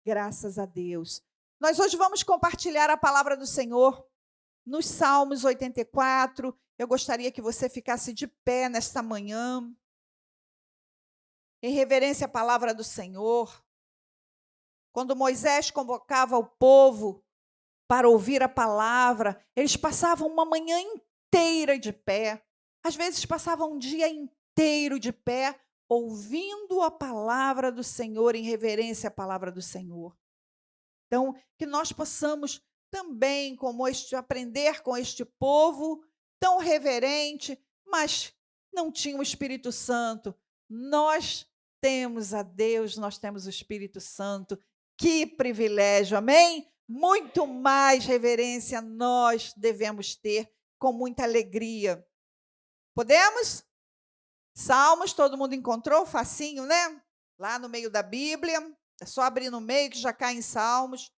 Graças a Deus. Nós hoje vamos compartilhar a palavra do Senhor nos Salmos 84. Eu gostaria que você ficasse de pé nesta manhã, em reverência à palavra do Senhor. Quando Moisés convocava o povo para ouvir a palavra, eles passavam uma manhã inteira de pé. Às vezes passavam um dia inteiro de pé, ouvindo a palavra do Senhor, em reverência à palavra do Senhor. Então, que nós possamos também, aprender com este povo tão reverente, mas não tinha o Espírito Santo. Nós temos a Deus, nós temos o Espírito Santo. Que privilégio, amém? Muito mais reverência nós devemos ter, com muita alegria. Podemos? Salmos, todo mundo encontrou? Facinho, né? Lá no meio da Bíblia. É só abrir no meio que já cai em Salmos.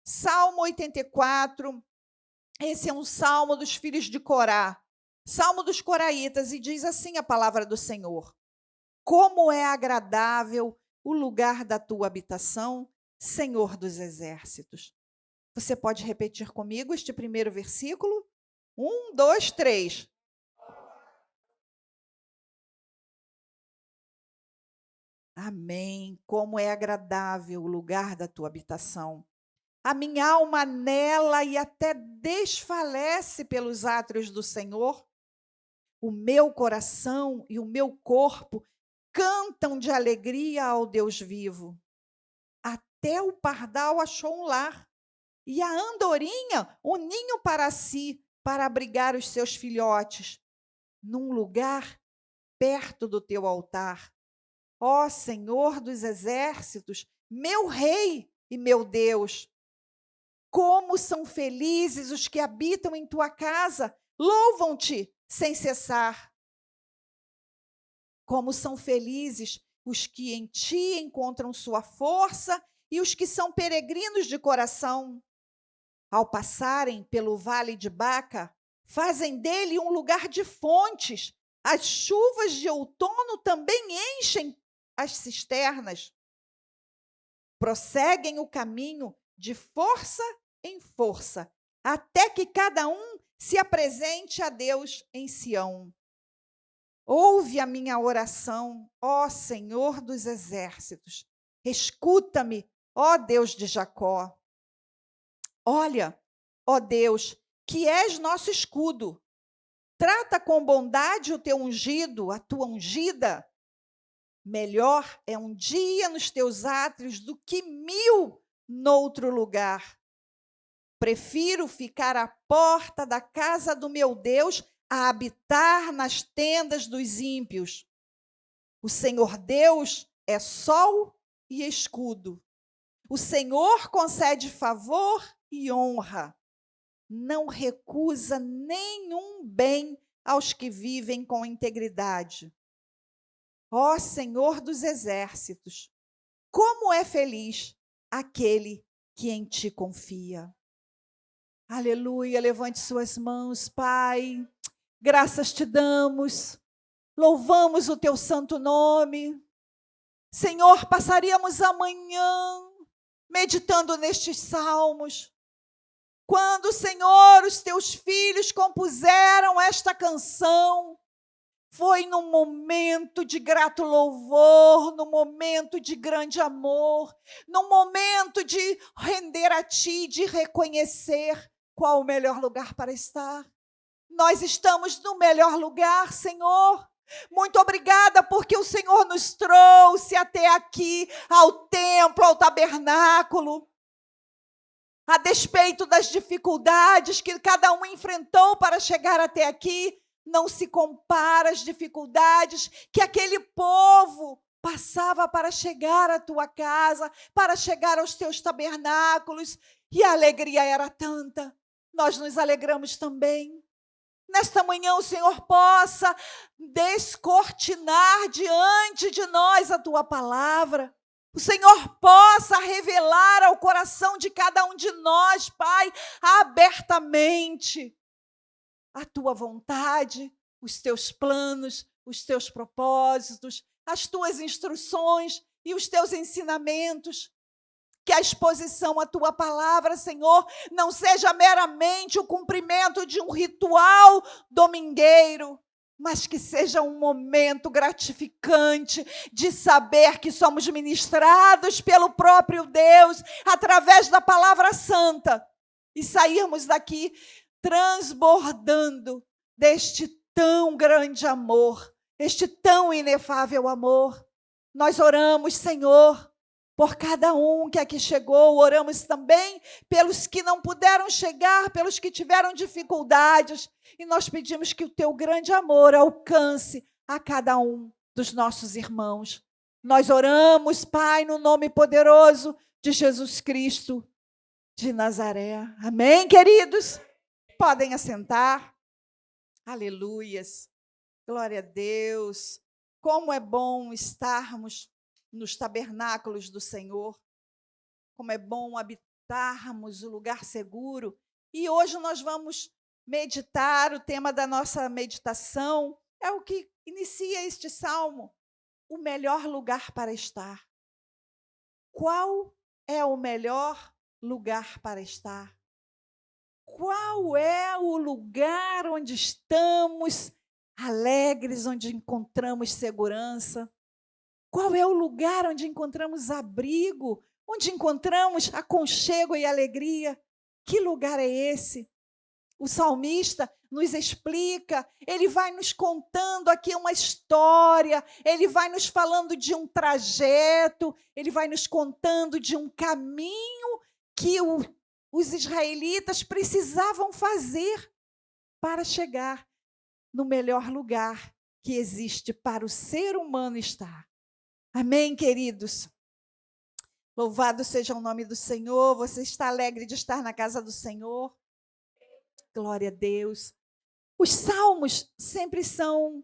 Salmo 84. Esse é um salmo dos filhos de Corá. Salmo dos coraitas. E diz assim a palavra do Senhor: como é agradável o lugar da tua habitação, Senhor dos exércitos. Você pode repetir comigo este primeiro versículo? 1, 2, 3. Amém. Como é agradável o lugar da tua habitação. A minha alma anela e até desfalece pelos átrios do Senhor. O meu coração e o meu corpo cantam de alegria ao Deus vivo. Até o pardal achou um lar, e a andorinha um ninho para si, para abrigar os seus filhotes, num lugar perto do teu altar. Ó Senhor dos exércitos, meu Rei e meu Deus, como são felizes os que habitam em tua casa, louvam-te sem cessar. Como são felizes os que em ti encontram sua força e os que são peregrinos de coração. Ao passarem pelo vale de Baca, fazem dele um lugar de fontes. As chuvas de outono também enchem as cisternas. Prosseguem o caminho de força em força, até que cada um se apresente a Deus em Sião. Ouve a minha oração, ó Senhor dos exércitos. Escuta-me, ó Deus de Jacó. Olha, ó Deus, que és nosso escudo. Trata com bondade o teu ungido, a tua ungida. Melhor é um dia nos teus átrios do que 1000 noutro lugar. Prefiro ficar à porta da casa do meu Deus a habitar nas tendas dos ímpios. O Senhor Deus é sol e escudo. O Senhor concede favor e honra. Não recusa nenhum bem aos que vivem com integridade. Ó Senhor dos exércitos, como é feliz aquele que em ti confia. Aleluia, levante suas mãos, Pai. Graças te damos, louvamos o teu santo nome. Senhor, passaríamos amanhã meditando nestes salmos. Quando, Senhor, os teus filhos compuseram esta canção, foi num momento de grato louvor, num momento de grande amor, num momento de render a ti, de reconhecer qual o melhor lugar para estar. Nós estamos no melhor lugar, Senhor. Muito obrigada porque o Senhor nos trouxe até aqui, ao templo, ao tabernáculo. A despeito das dificuldades que cada um enfrentou para chegar até aqui, não se compara às dificuldades que aquele povo passava para chegar à tua casa, para chegar aos teus tabernáculos, e a alegria era tanta. Nós nos alegramos também. Nesta manhã o Senhor possa descortinar diante de nós a tua palavra. O Senhor possa revelar ao coração de cada um de nós, Pai, abertamente a tua vontade, os teus planos, os teus propósitos, as tuas instruções e os teus ensinamentos. Que a exposição à tua palavra, Senhor, não seja meramente o cumprimento de um ritual domingueiro, mas que seja um momento gratificante de saber que somos ministrados pelo próprio Deus através da palavra santa e sairmos daqui transbordando deste tão grande amor, este tão inefável amor. Nós oramos, Senhor, por cada um que aqui chegou, oramos também pelos que não puderam chegar, pelos que tiveram dificuldades, e nós pedimos que o teu grande amor alcance a cada um dos nossos irmãos. Nós oramos, Pai, no nome poderoso de Jesus Cristo de Nazaré. Amém, queridos? Podem assentar. Aleluias. Glória a Deus. Como é bom estarmos nos tabernáculos do Senhor. Como é bom habitarmos o lugar seguro. E hoje nós vamos meditar, o tema da nossa meditação é o que inicia este salmo, o melhor lugar para estar. Qual é o melhor lugar para estar? Qual é o lugar onde estamos alegres, onde encontramos segurança? Qual é o lugar onde encontramos abrigo, onde encontramos aconchego e alegria? Que lugar é esse? O salmista nos explica, ele vai nos contando aqui uma história, ele vai nos falando de um trajeto, ele vai nos contando de um caminho que os israelitas precisavam fazer para chegar no melhor lugar que existe para o ser humano estar. Amém, queridos? Louvado seja o nome do Senhor. Você está alegre de estar na casa do Senhor? Glória a Deus. Os salmos sempre são...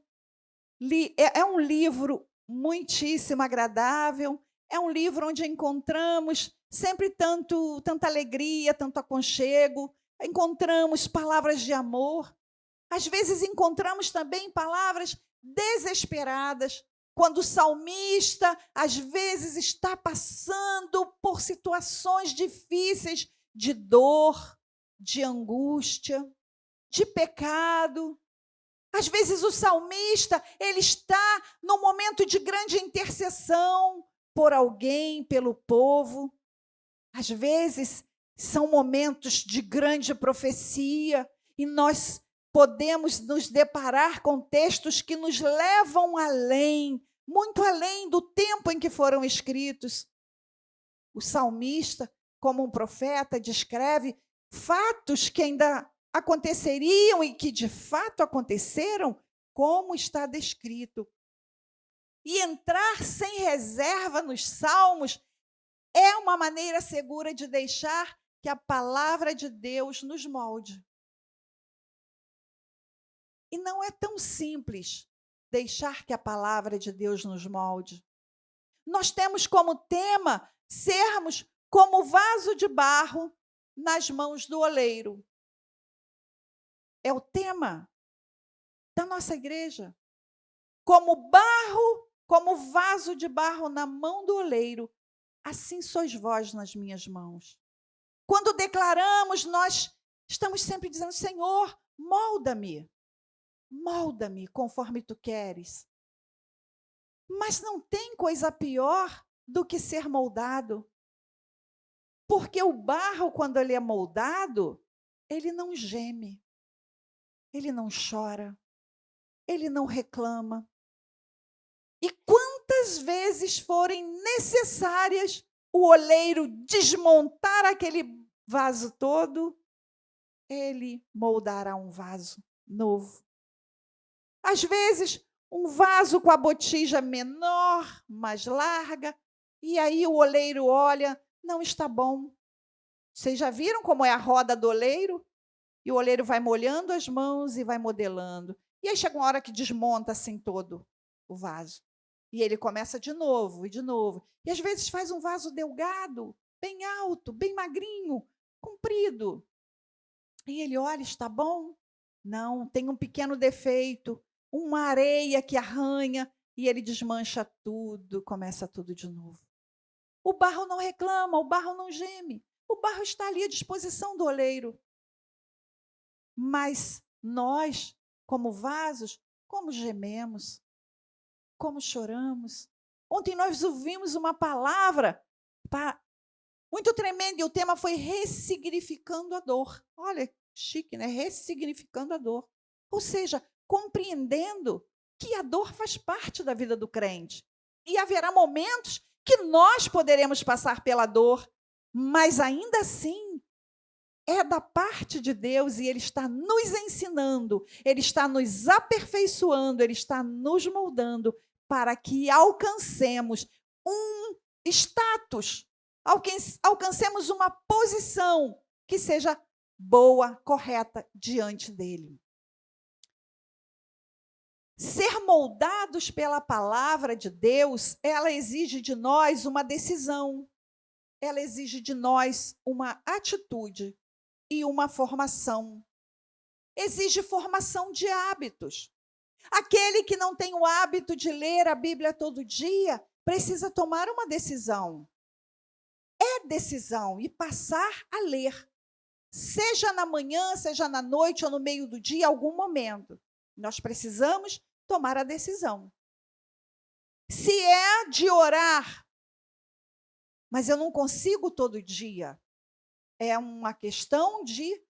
É um livro muitíssimo agradável, é um livro onde encontramos sempre tanta alegria, tanto aconchego, encontramos palavras de amor. Às vezes encontramos também palavras desesperadas, quando o salmista, às vezes, está passando por situações difíceis de dor, de angústia, de pecado. Às vezes o salmista, ele está num momento de grande intercessão por alguém, pelo povo. Às vezes são momentos de grande profecia e nós podemos nos deparar com textos que nos levam além, muito além do tempo em que foram escritos. O salmista, como um profeta, descreve fatos que ainda aconteceriam e que de fato aconteceram, como está descrito. E entrar sem reserva nos salmos é uma maneira segura de deixar que a palavra de Deus nos molde. E não é tão simples deixar que a palavra de Deus nos molde. Nós temos como tema sermos como vaso de barro nas mãos do oleiro. É o tema da nossa igreja. Como barro, como vaso de barro na mão do oleiro, assim sois vós nas minhas mãos. Quando declaramos, nós estamos sempre dizendo, Senhor, molda-me conforme tu queres. Mas não tem coisa pior do que ser moldado. Porque o barro, quando ele é moldado, ele não geme, ele não chora, ele não reclama. E quantas vezes forem necessárias o oleiro desmontar aquele vaso todo, ele moldará um vaso novo. Às vezes, um vaso com a botija menor, mais larga, e aí o oleiro olha, não está bom. Vocês já viram como é a roda do oleiro? E o oleiro vai molhando as mãos e vai modelando. E aí chega uma hora que desmonta assim todo o vaso. E ele começa de novo e de novo. E às vezes faz um vaso delgado, bem alto, bem magrinho, comprido. E ele olha, está bom? Não, tem um pequeno defeito, uma areia que arranha, e ele desmancha tudo, começa tudo de novo. O barro não reclama, o barro não geme. O barro está ali à disposição do oleiro. Mas nós, como vasos, como gememos, como choramos. Ontem nós ouvimos uma palavra muito tremenda e o tema foi ressignificando a dor. Olha, chique, né? Ressignificando a dor. Ou seja, compreendendo que a dor faz parte da vida do crente. E haverá momentos que nós poderemos passar pela dor, mas ainda assim é da parte de Deus e Ele está nos ensinando, Ele está nos aperfeiçoando, Ele está nos moldando para que alcancemos um status, alcancemos uma posição que seja boa, correta diante dEle. Ser moldados pela palavra de Deus, ela exige de nós uma decisão, ela exige de nós uma atitude e uma formação. Exige formação de hábitos. Aquele que não tem o hábito de ler a Bíblia todo dia, precisa tomar uma decisão. É decisão e passar a ler. Seja na manhã, seja na noite ou no meio do dia, algum momento. Nós precisamos tomar a decisão. Se é de orar, mas eu não consigo todo dia, é uma questão de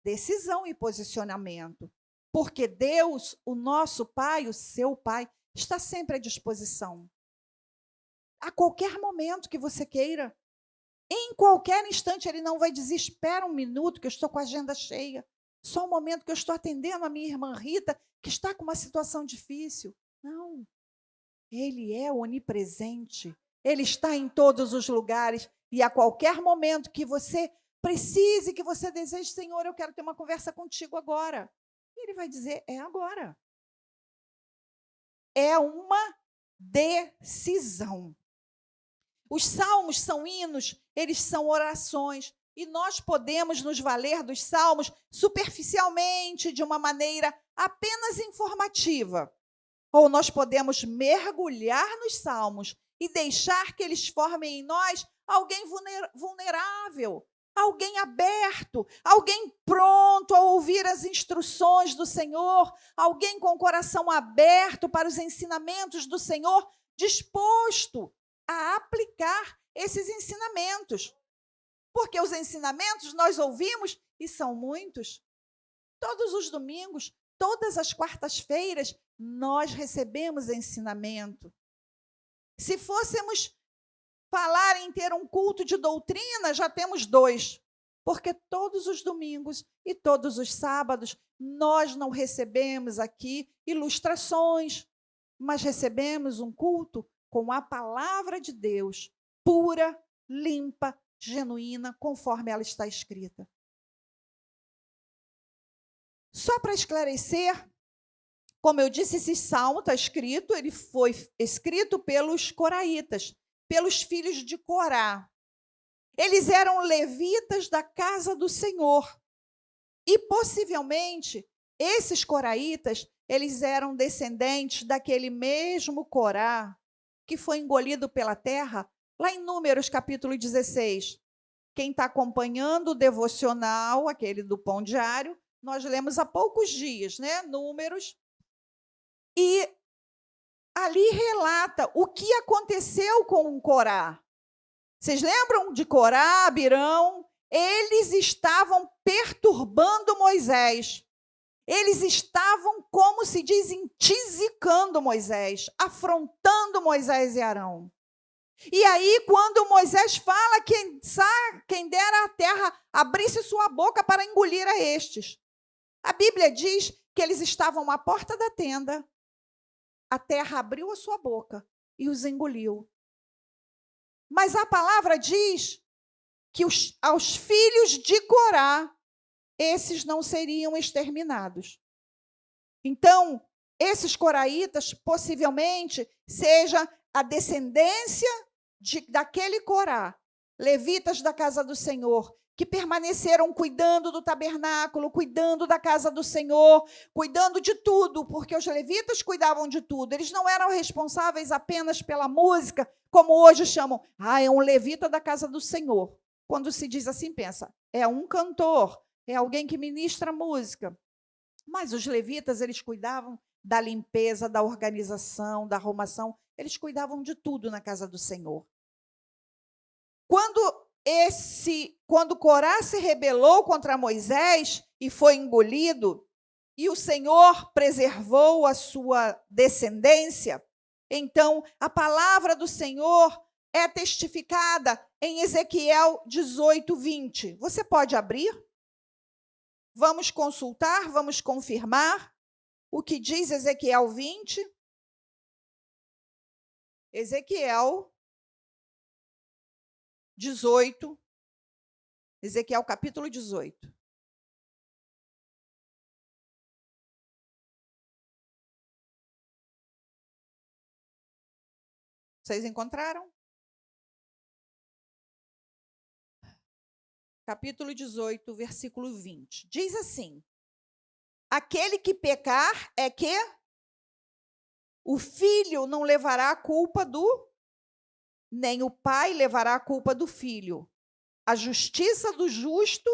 decisão e posicionamento. Porque Deus, o nosso Pai, o seu Pai, está sempre à disposição. A qualquer momento que você queira. Em qualquer instante, Ele não vai dizer, espera um minuto que eu estou com a agenda cheia. Só um momento que eu estou atendendo a minha irmã Rita, que está com uma situação difícil. Não. Ele é onipresente. Ele está em todos os lugares. E a qualquer momento que você precise, que você deseje, Senhor, eu quero ter uma conversa contigo agora. E Ele vai dizer, é agora. É uma decisão. Os salmos são hinos, eles são orações. E nós podemos nos valer dos salmos superficialmente, de uma maneira apenas informativa. Ou nós podemos mergulhar nos salmos e deixar que eles formem em nós alguém vulnerável, alguém aberto, alguém pronto a ouvir as instruções do Senhor, alguém com o coração aberto para os ensinamentos do Senhor, disposto a aplicar esses ensinamentos. Porque os ensinamentos nós ouvimos, e são muitos, todos os domingos, todas as quartas-feiras, nós recebemos ensinamento. Se fôssemos falar em ter um culto de doutrina, já temos 2. Porque todos os domingos e todos os sábados, nós não recebemos aqui ilustrações, mas recebemos um culto com a palavra de Deus, pura, limpa, genuína, conforme ela está escrita. Só para esclarecer, como eu disse, esse salmo está escrito, ele foi escrito pelos coraitas, pelos filhos de Corá. Eles eram levitas da casa do Senhor. E, possivelmente, esses coraitas, eles eram descendentes daquele mesmo Corá que foi engolido pela terra, lá em Números, capítulo 16. Quem está acompanhando o devocional, aquele do Pão Diário, nós lemos há poucos dias, né? Números. E ali relata o que aconteceu com Corá. Vocês lembram de Corá, Abirão? Eles estavam perturbando Moisés. Eles estavam, como se diz, intisicando Moisés, afrontando Moisés e Arão. E aí, quando Moisés fala quem dera a terra abrisse sua boca para engolir a estes. A Bíblia diz que eles estavam à porta da tenda, a terra abriu a sua boca e os engoliu. Mas a palavra diz que aos filhos de Corá, esses não seriam exterminados. Então, esses coraitas, possivelmente, seja a descendência daquele Corá, levitas da casa do Senhor, que permaneceram cuidando do tabernáculo, cuidando da casa do Senhor, cuidando de tudo, porque os levitas cuidavam de tudo. Eles não eram responsáveis apenas pela música, como hoje chamam. É um levita da casa do Senhor. Quando se diz assim, pensa, é um cantor, é alguém que ministra música. Mas os levitas, eles cuidavam da limpeza, da organização, da arrumação. Eles cuidavam de tudo na casa do Senhor. Quando Corá se rebelou contra Moisés e foi engolido, e o Senhor preservou a sua descendência, então a palavra do Senhor é testificada em Ezequiel 18, 20. Você pode abrir? Vamos consultar, vamos confirmar o que diz Ezequiel 20. Ezequiel 18, Ezequiel capítulo 18. Vocês encontraram? Capítulo 18, versículo 20. Diz assim: aquele que pecar é que o filho não levará a culpa nem o pai levará a culpa do filho. A justiça do justo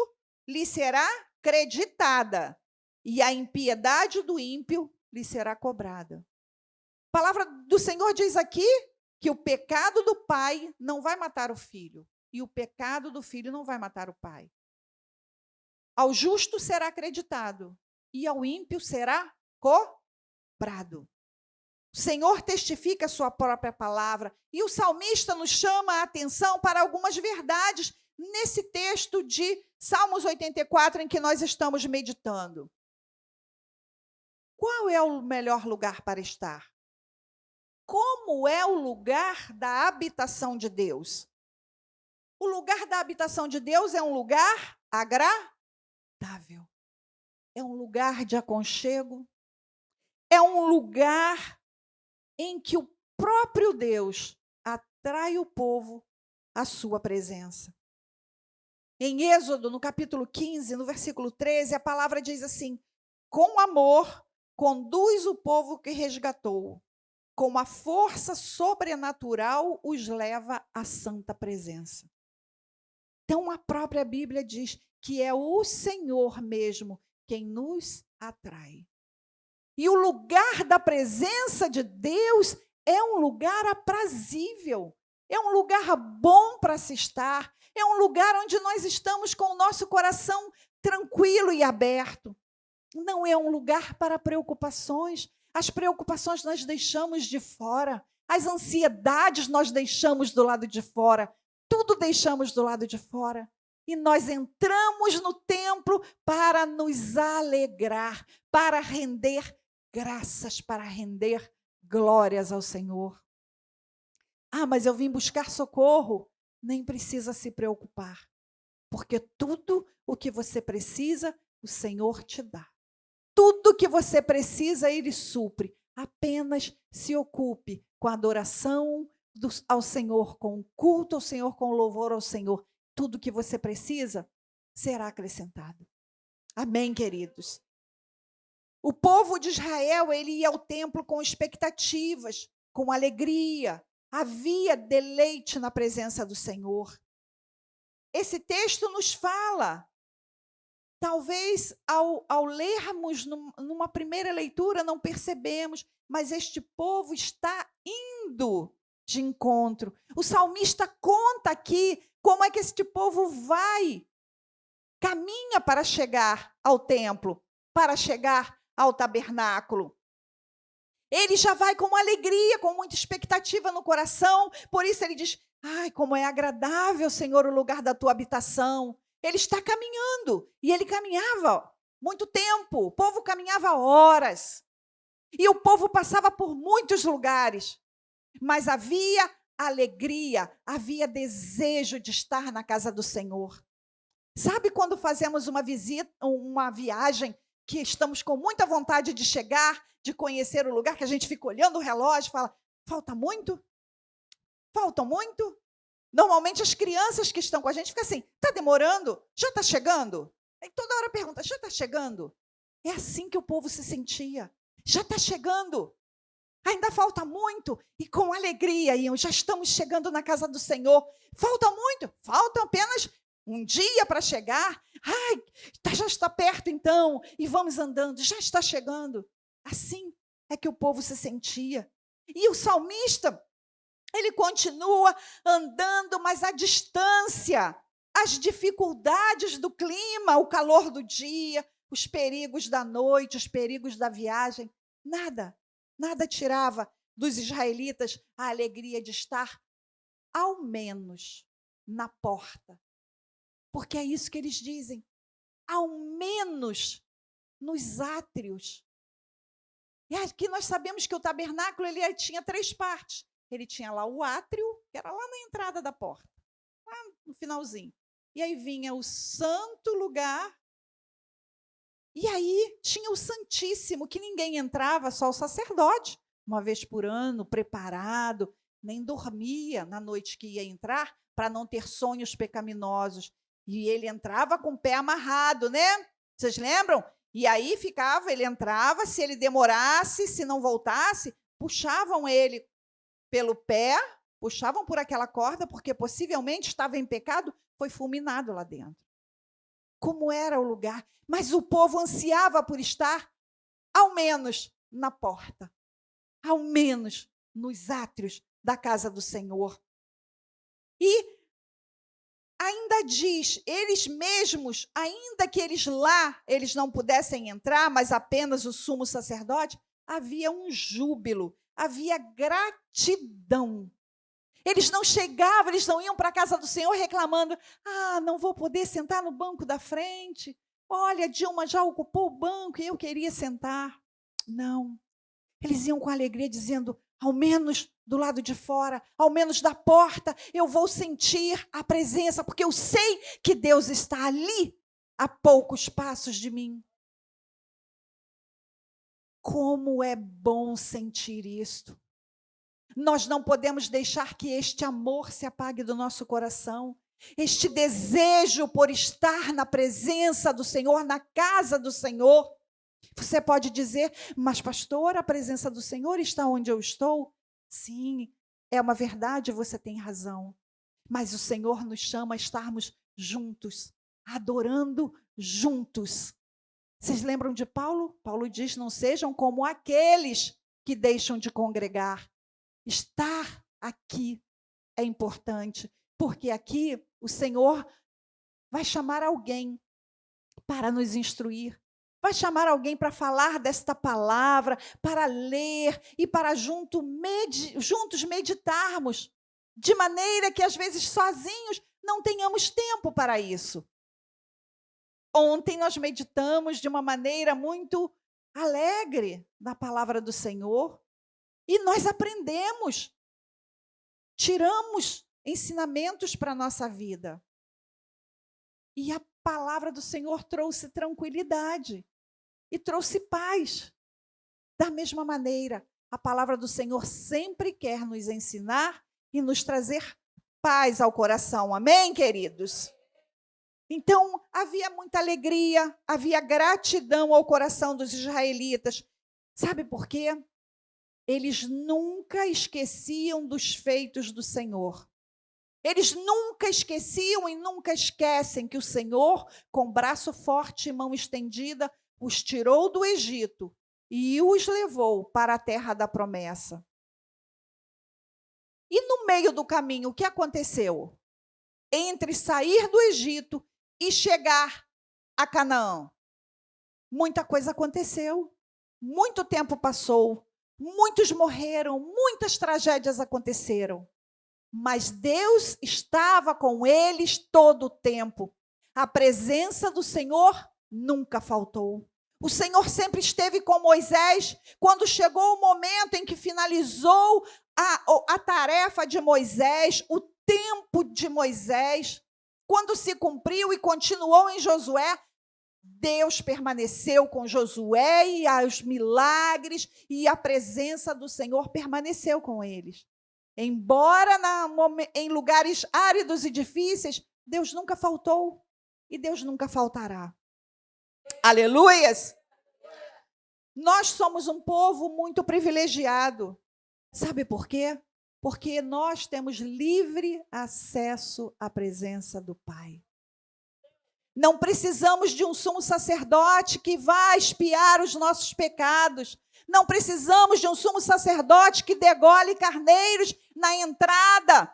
lhe será creditada, e a impiedade do ímpio lhe será cobrada. A palavra do Senhor diz aqui que o pecado do pai não vai matar o filho, e o pecado do filho não vai matar o pai. Ao justo será acreditado, e ao ímpio será cobrado. O Senhor testifica a sua própria palavra, e o salmista nos chama a atenção para algumas verdades nesse texto de Salmos 84, em que nós estamos meditando. Qual é o melhor lugar para estar? Como é o lugar da habitação de Deus? O lugar da habitação de Deus é um lugar agradável. É um lugar de aconchego. É um lugar em que o próprio Deus atrai o povo à sua presença. Em Êxodo, no capítulo 15, no versículo 13, a palavra diz assim: com amor conduz o povo que resgatou, com a força sobrenatural os leva à santa presença. Então a própria Bíblia diz que é o Senhor mesmo quem nos atrai. E o lugar da presença de Deus é um lugar aprazível, é um lugar bom para se estar, é um lugar onde nós estamos com o nosso coração tranquilo e aberto. Não é um lugar para preocupações. As preocupações nós deixamos de fora, as ansiedades nós deixamos do lado de fora, tudo deixamos do lado de fora. E nós entramos no templo para nos alegrar, para render graças, para render glórias ao Senhor. Mas eu vim buscar socorro. Nem precisa se preocupar, porque tudo o que você precisa, o Senhor te dá. Tudo que você precisa, Ele supre. Apenas se ocupe com a adoração ao Senhor, com o culto ao Senhor, com o louvor ao Senhor. Tudo que você precisa será acrescentado. Amém, queridos? O povo de Israel, ele ia ao templo com expectativas, com alegria. Havia deleite na presença do Senhor. Esse texto nos fala, talvez ao lermos numa primeira leitura não percebemos, mas este povo está indo de encontro. O salmista conta aqui como é que este povo caminha para chegar ao templo, para chegar ao tabernáculo. Ele já vai com alegria, com muita expectativa no coração, por isso ele diz: como é agradável, Senhor, o lugar da tua habitação. Ele está caminhando, e ele caminhava muito tempo, o povo caminhava horas, e o povo passava por muitos lugares, mas havia alegria, havia desejo de estar na casa do Senhor. Sabe quando fazemos uma visita, uma viagem, que estamos com muita vontade de chegar, de conhecer o lugar, que a gente fica olhando o relógio e fala: falta muito? Falta muito? Normalmente as crianças que estão com a gente ficam assim, está demorando? Já está chegando? Aí toda hora pergunta, já está chegando? É assim que o povo se sentia. Já está chegando. Ainda falta muito. E com alegria iam, já estamos chegando na casa do Senhor. Falta muito? Falta apenas um dia para chegar. Ai, já está perto então. E vamos andando, já está chegando. Assim é que o povo se sentia. E o salmista, ele continua andando, mas à distância. As dificuldades do clima, o calor do dia, os perigos da noite, os perigos da viagem. Nada tirava dos israelitas a alegria de estar, ao menos, na porta. Porque é isso que eles dizem, ao menos nos átrios. E aqui nós sabemos que o tabernáculo ele tinha 3 partes. Ele tinha lá o átrio, que era lá na entrada da porta, lá no finalzinho. E aí vinha o santo lugar, e aí tinha o Santíssimo, que ninguém entrava, só o sacerdote, uma vez por ano, preparado, nem dormia na noite que ia entrar, para não ter sonhos pecaminosos. E ele entrava com o pé amarrado, né? Vocês lembram? E aí ficava, ele entrava, se ele demorasse, se não voltasse, puxavam ele pelo pé, puxavam por aquela corda, porque possivelmente estava em pecado, foi fulminado lá dentro. Como era o lugar, mas o povo ansiava por estar, ao menos, na porta, ao menos nos átrios da casa do Senhor. E ainda diz, eles mesmos, ainda que eles não pudessem entrar, mas apenas o sumo sacerdote, havia um júbilo, havia gratidão. Eles não chegavam, eles não iam para a casa do Senhor reclamando, não vou poder sentar no banco da frente, olha, Dilma já ocupou o banco e eu queria sentar. Não, eles iam com alegria dizendo, ao menos do lado de fora, ao menos da porta, eu vou sentir a presença, porque eu sei que Deus está ali, a poucos passos de mim. Como é bom sentir isto. Nós não podemos deixar que este amor se apague do nosso coração, este desejo por estar na presença do Senhor, na casa do Senhor. Você pode dizer, mas pastor, a presença do Senhor está onde eu estou? Sim, é uma verdade, você tem razão. Mas o Senhor nos chama a estarmos juntos, adorando juntos. Vocês lembram de Paulo? Paulo diz, não sejam como aqueles que deixam de congregar. Estar aqui é importante, porque aqui o Senhor vai chamar alguém para nos instruir, vai chamar alguém para falar desta palavra, para ler e para juntos meditarmos, de maneira que às vezes sozinhos não tenhamos tempo para isso. Ontem nós meditamos de uma maneira muito alegre na palavra do Senhor, e nós aprendemos, tiramos ensinamentos para a nossa vida. E a palavra do Senhor trouxe tranquilidade e trouxe paz. Da mesma maneira, a palavra do Senhor sempre quer nos ensinar e nos trazer paz ao coração. Amém, queridos? Então, havia muita alegria, havia gratidão ao coração dos israelitas. Sabe por quê? Eles nunca esqueciam dos feitos do Senhor. Eles nunca esqueciam e nunca esquecem que o Senhor, com braço forte e mão estendida, os tirou do Egito e os levou para a terra da promessa. E no meio do caminho, o que aconteceu? Entre sair do Egito e chegar a Canaã, muita coisa aconteceu, muito tempo passou, muitos morreram, muitas tragédias aconteceram. Mas Deus estava com eles todo o tempo. A presença do Senhor nunca faltou. O Senhor sempre esteve com Moisés. Quando chegou o momento em que finalizou a tarefa de Moisés, o tempo de Moisés, quando se cumpriu e continuou em Josué, Deus permaneceu com Josué e os milagres e a presença do Senhor permaneceu com eles. Embora em lugares áridos e difíceis, Deus nunca faltou e Deus nunca faltará. Aleluias! Nós somos um povo muito privilegiado. Sabe por quê? Porque nós temos livre acesso à presença do Pai. Não precisamos de um sumo sacerdote que vá expiar os nossos pecados. Não precisamos de um sumo sacerdote que degole carneiros na entrada,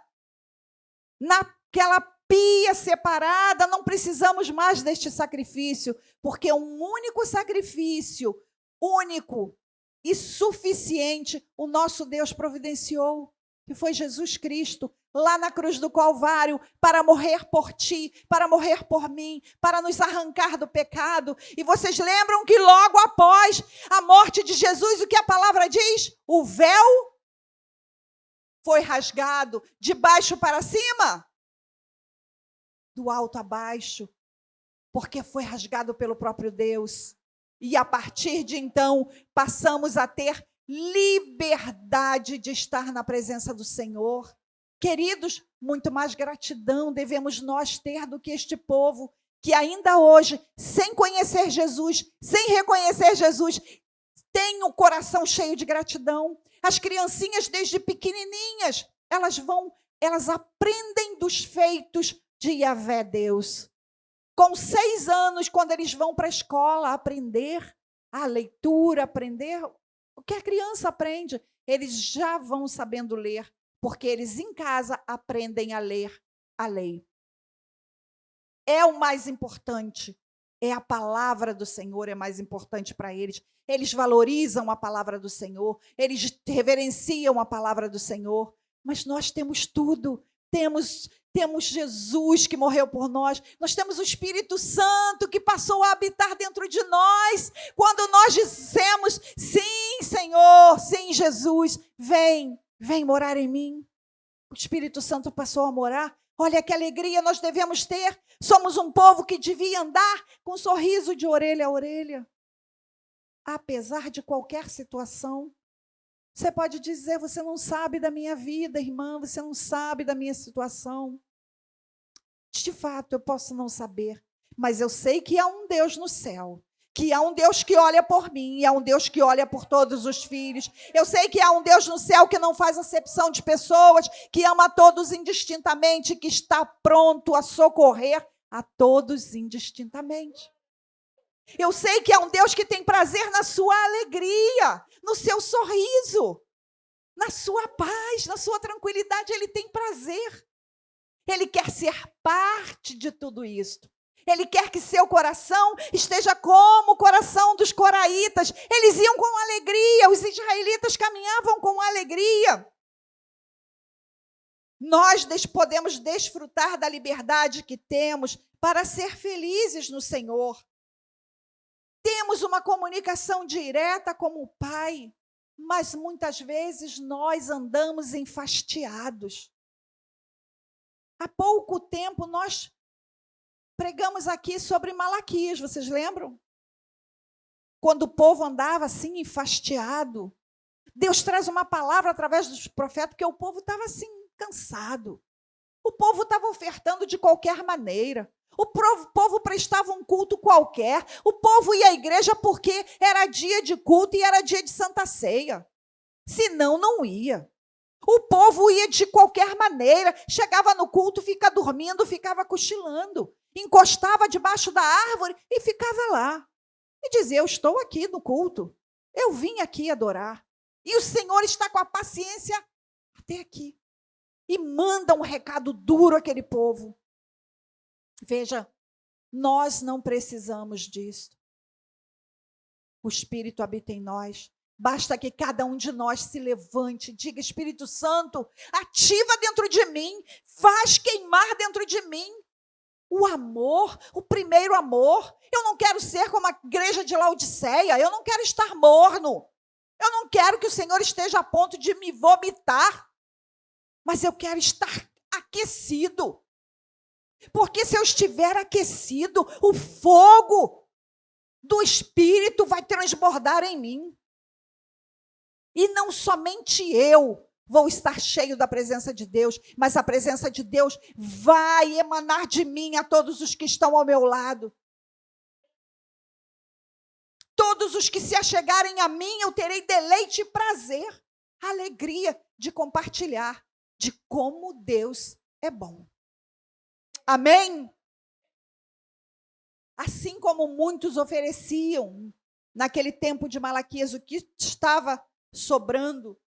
naquela pia separada. Não precisamos mais deste sacrifício, porque um único sacrifício, único e suficiente, o nosso Deus providenciou, que foi Jesus Cristo, lá na cruz do Calvário, para morrer por ti, para morrer por mim, para nos arrancar do pecado. E vocês lembram que logo após a morte de Jesus, o que a palavra diz? O véu foi rasgado de baixo para cima, do alto a baixo, porque foi rasgado pelo próprio Deus. E a partir de então, passamos a ter liberdade de estar na presença do Senhor. Queridos, muito mais gratidão devemos nós ter do que este povo, que ainda hoje, sem conhecer Jesus, sem reconhecer Jesus, tem o coração cheio de gratidão. As criancinhas, desde pequenininhas, elas aprendem dos feitos de Yahvé Deus. Com 6 anos, quando eles vão para a escola aprender a leitura, aprender o que a criança aprende, eles já vão sabendo ler, porque eles em casa aprendem a ler a lei. É o mais importante, é a palavra do Senhor, é mais importante para eles. Eles valorizam a palavra do Senhor, eles reverenciam a palavra do Senhor, mas nós temos tudo, temos Jesus que morreu por nós, nós temos o Espírito Santo que passou a habitar dentro de nós. Quando nós dissemos, sim, Senhor, sim, Jesus, vem morar em mim. O Espírito Santo passou a morar. Olha que alegria nós devemos ter. Somos um povo que devia andar com um sorriso de orelha a orelha. Apesar de qualquer situação. Você pode dizer, você não sabe da minha vida, irmã, você não sabe da minha situação. De fato, eu posso não saber, mas eu sei que há um Deus no céu, que há um Deus que olha por mim, e há um Deus que olha por todos os filhos. Eu sei que há um Deus no céu que não faz acepção de pessoas, que ama todos indistintamente, que está pronto a socorrer a todos indistintamente. Eu sei que há um Deus que tem prazer na sua alegria, no seu sorriso, na sua paz, na sua tranquilidade. Ele tem prazer. Ele quer ser parte de tudo isto. Ele quer que seu coração esteja como o coração dos coraitas. Eles iam com alegria, os israelitas caminhavam com alegria. Nós podemos desfrutar da liberdade que temos para ser felizes no Senhor. Temos uma comunicação direta com o Pai, mas muitas vezes nós andamos enfastiados. Há pouco tempo nós pregamos aqui sobre Malaquias, vocês lembram? Quando o povo andava assim enfastiado, Deus traz uma palavra através dos profetas, porque o povo estava assim cansado. O povo estava ofertando de qualquer maneira. O povo prestava um culto qualquer. O povo ia à igreja porque era dia de culto e era dia de Santa Ceia. Senão, não ia. O povo ia de qualquer maneira. Chegava no culto, ficava dormindo, ficava cochilando. Encostava debaixo da árvore e ficava lá. E dizia, eu estou aqui no culto. Eu vim aqui adorar. E o Senhor está com a paciência até aqui. E manda um recado duro àquele povo. Veja, nós não precisamos disso. O Espírito habita em nós. Basta que cada um de nós se levante, diga, Espírito Santo, ativa dentro de mim, faz queimar dentro de mim o amor, o primeiro amor. Eu não quero ser como a igreja de Laodiceia, eu não quero estar morno. Eu não quero que o Senhor esteja a ponto de me vomitar, mas eu quero estar aquecido. Porque se eu estiver aquecido, o fogo do Espírito vai transbordar em mim. E não somente eu, vou estar cheio da presença de Deus, mas a presença de Deus vai emanar de mim a todos os que estão ao meu lado. Todos os que se achegarem a mim, eu terei deleite e prazer, alegria de compartilhar de como Deus é bom. Amém? Assim como muitos ofereciam naquele tempo de Malaquias o que estava sobrando,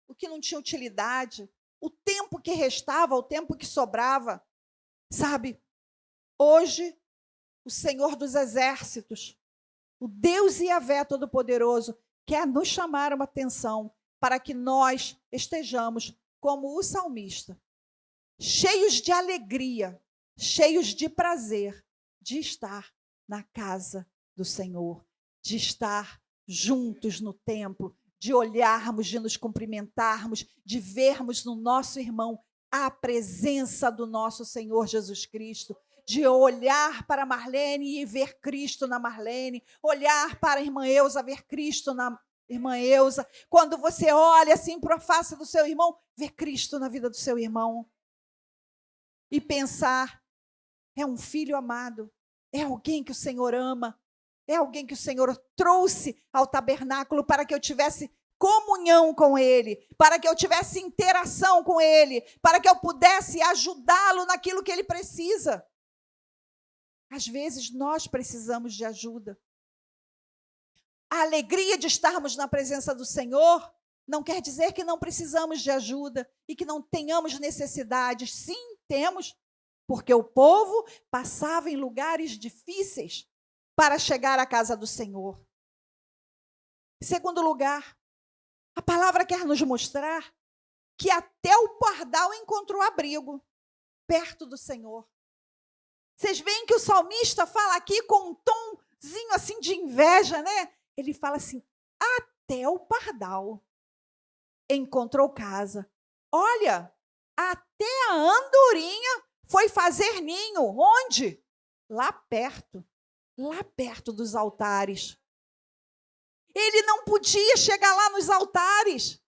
o que não tinha utilidade, o tempo que restava, o tempo que sobrava. Sabe, hoje o Senhor dos Exércitos, o Deus Yahvé Todo-Poderoso, quer nos chamar uma atenção para que nós estejamos como o salmista, cheios de alegria, cheios de prazer, de estar na casa do Senhor, de estar juntos no templo, de olharmos, de nos cumprimentarmos, de vermos no nosso irmão a presença do nosso Senhor Jesus Cristo, de olhar para Marlene e ver Cristo na Marlene, olhar para a irmã Eusa, ver Cristo na irmã Eusa. Quando você olha assim para a face do seu irmão, ver Cristo na vida do seu irmão. E pensar, é um filho amado, é alguém que o Senhor ama, é alguém que o Senhor trouxe ao tabernáculo para que eu tivesse comunhão com Ele, para que eu tivesse interação com Ele, para que eu pudesse ajudá-lo naquilo que Ele precisa. Às vezes nós precisamos de ajuda. A alegria de estarmos na presença do Senhor não quer dizer que não precisamos de ajuda e que não tenhamos necessidades. Sim, temos, porque o povo passava em lugares difíceis para chegar à casa do Senhor. Em segundo lugar, a palavra quer nos mostrar que até o pardal encontrou abrigo perto do Senhor. Vocês veem que o salmista fala aqui com um tomzinho assim de inveja, né? Ele fala assim, até o pardal encontrou casa. Olha, até a andorinha foi fazer ninho. Onde? Lá perto dos altares. Ele não podia chegar lá nos altares.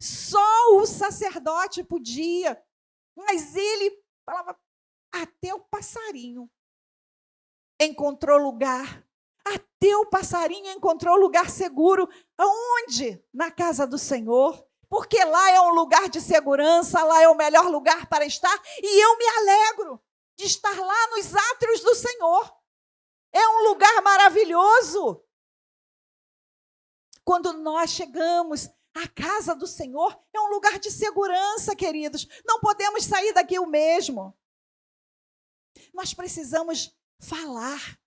Só o sacerdote podia. Mas ele falava, até o passarinho encontrou lugar. Até o passarinho encontrou lugar seguro. Aonde? Na casa do Senhor. Porque lá é um lugar de segurança, lá é o melhor lugar para estar. E eu me alegro de estar lá nos átrios do Senhor. É um lugar maravilhoso. Quando nós chegamos à casa do Senhor, é um lugar de segurança, queridos. Não podemos sair daqui o mesmo. Nós precisamos falar.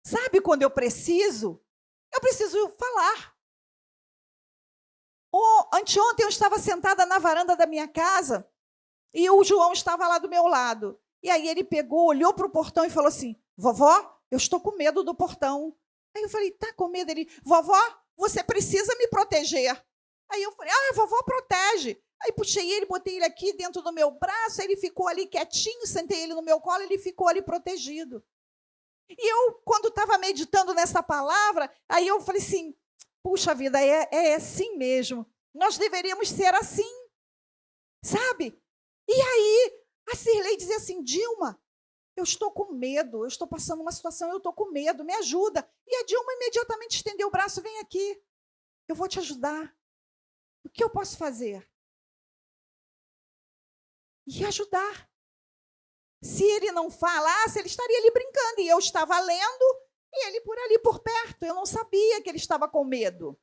Sabe quando eu preciso? Eu preciso falar. Anteontem eu estava sentada na varanda da minha casa e o João estava lá do meu lado. E aí ele pegou, olhou para o portão e falou assim, vovó, eu estou com medo do portão. Aí eu falei, tá com medo? Ele, vovó, você precisa me proteger. Aí eu falei, vovó protege. Aí puxei ele, botei ele aqui dentro do meu braço, ele ficou ali quietinho, sentei ele no meu colo, ele ficou ali protegido. E eu, quando estava meditando nessa palavra, aí eu falei assim, puxa vida, é assim mesmo. Nós deveríamos ser assim, sabe? E aí, a Cirlei dizia assim, Dilma, eu estou com medo, eu estou passando uma situação, eu estou com medo, me ajuda. E a Dilma imediatamente estendeu o braço, vem aqui, eu vou te ajudar. O que eu posso fazer? E ajudar. Se ele não falasse, ele estaria ali brincando, e eu estava lendo, e ele por ali, por perto. Eu não sabia que ele estava com medo.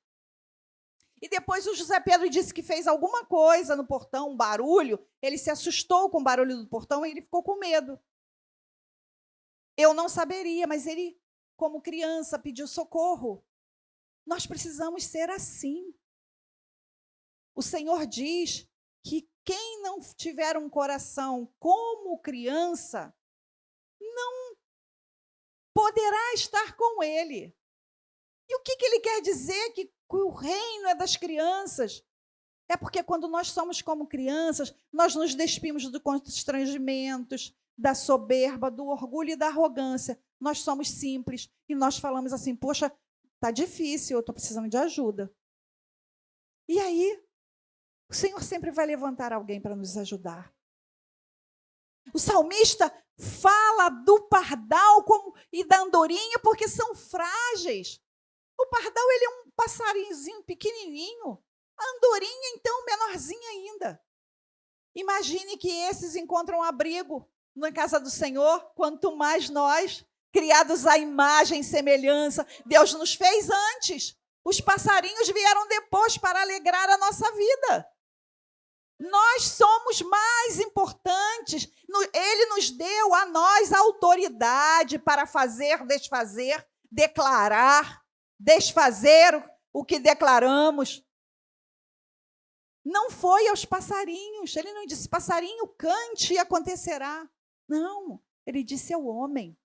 E depois o José Pedro disse que fez alguma coisa no portão, um barulho. Ele se assustou com o barulho do portão e ele ficou com medo. Eu não saberia, mas ele, como criança, pediu socorro. Nós precisamos ser assim. O Senhor diz que quem não tiver um coração como criança, não poderá estar com Ele. E o que Ele quer dizer que o reino é das crianças? É porque quando nós somos como crianças, nós nos despimos dos constrangimentos, da soberba, do orgulho e da arrogância. Nós somos simples e nós falamos assim, poxa, está difícil, eu estou precisando de ajuda. E aí, O Senhor sempre vai levantar alguém para nos ajudar. O salmista fala do pardal e da andorinha porque são frágeis. O pardal, ele é um passarinhozinho pequenininho. A andorinha, então, menorzinha ainda. Imagine que esses encontram abrigo na casa do Senhor, quanto mais nós, criados à imagem e semelhança. Deus nos fez antes. Os passarinhos vieram depois para alegrar a nossa vida. Nós somos mais importantes. Ele nos deu a nós a autoridade para fazer, desfazer, declarar, desfazer o que declaramos. Não foi aos passarinhos. Ele não disse, passarinho, cante e acontecerá. Não, ele disse ao homem.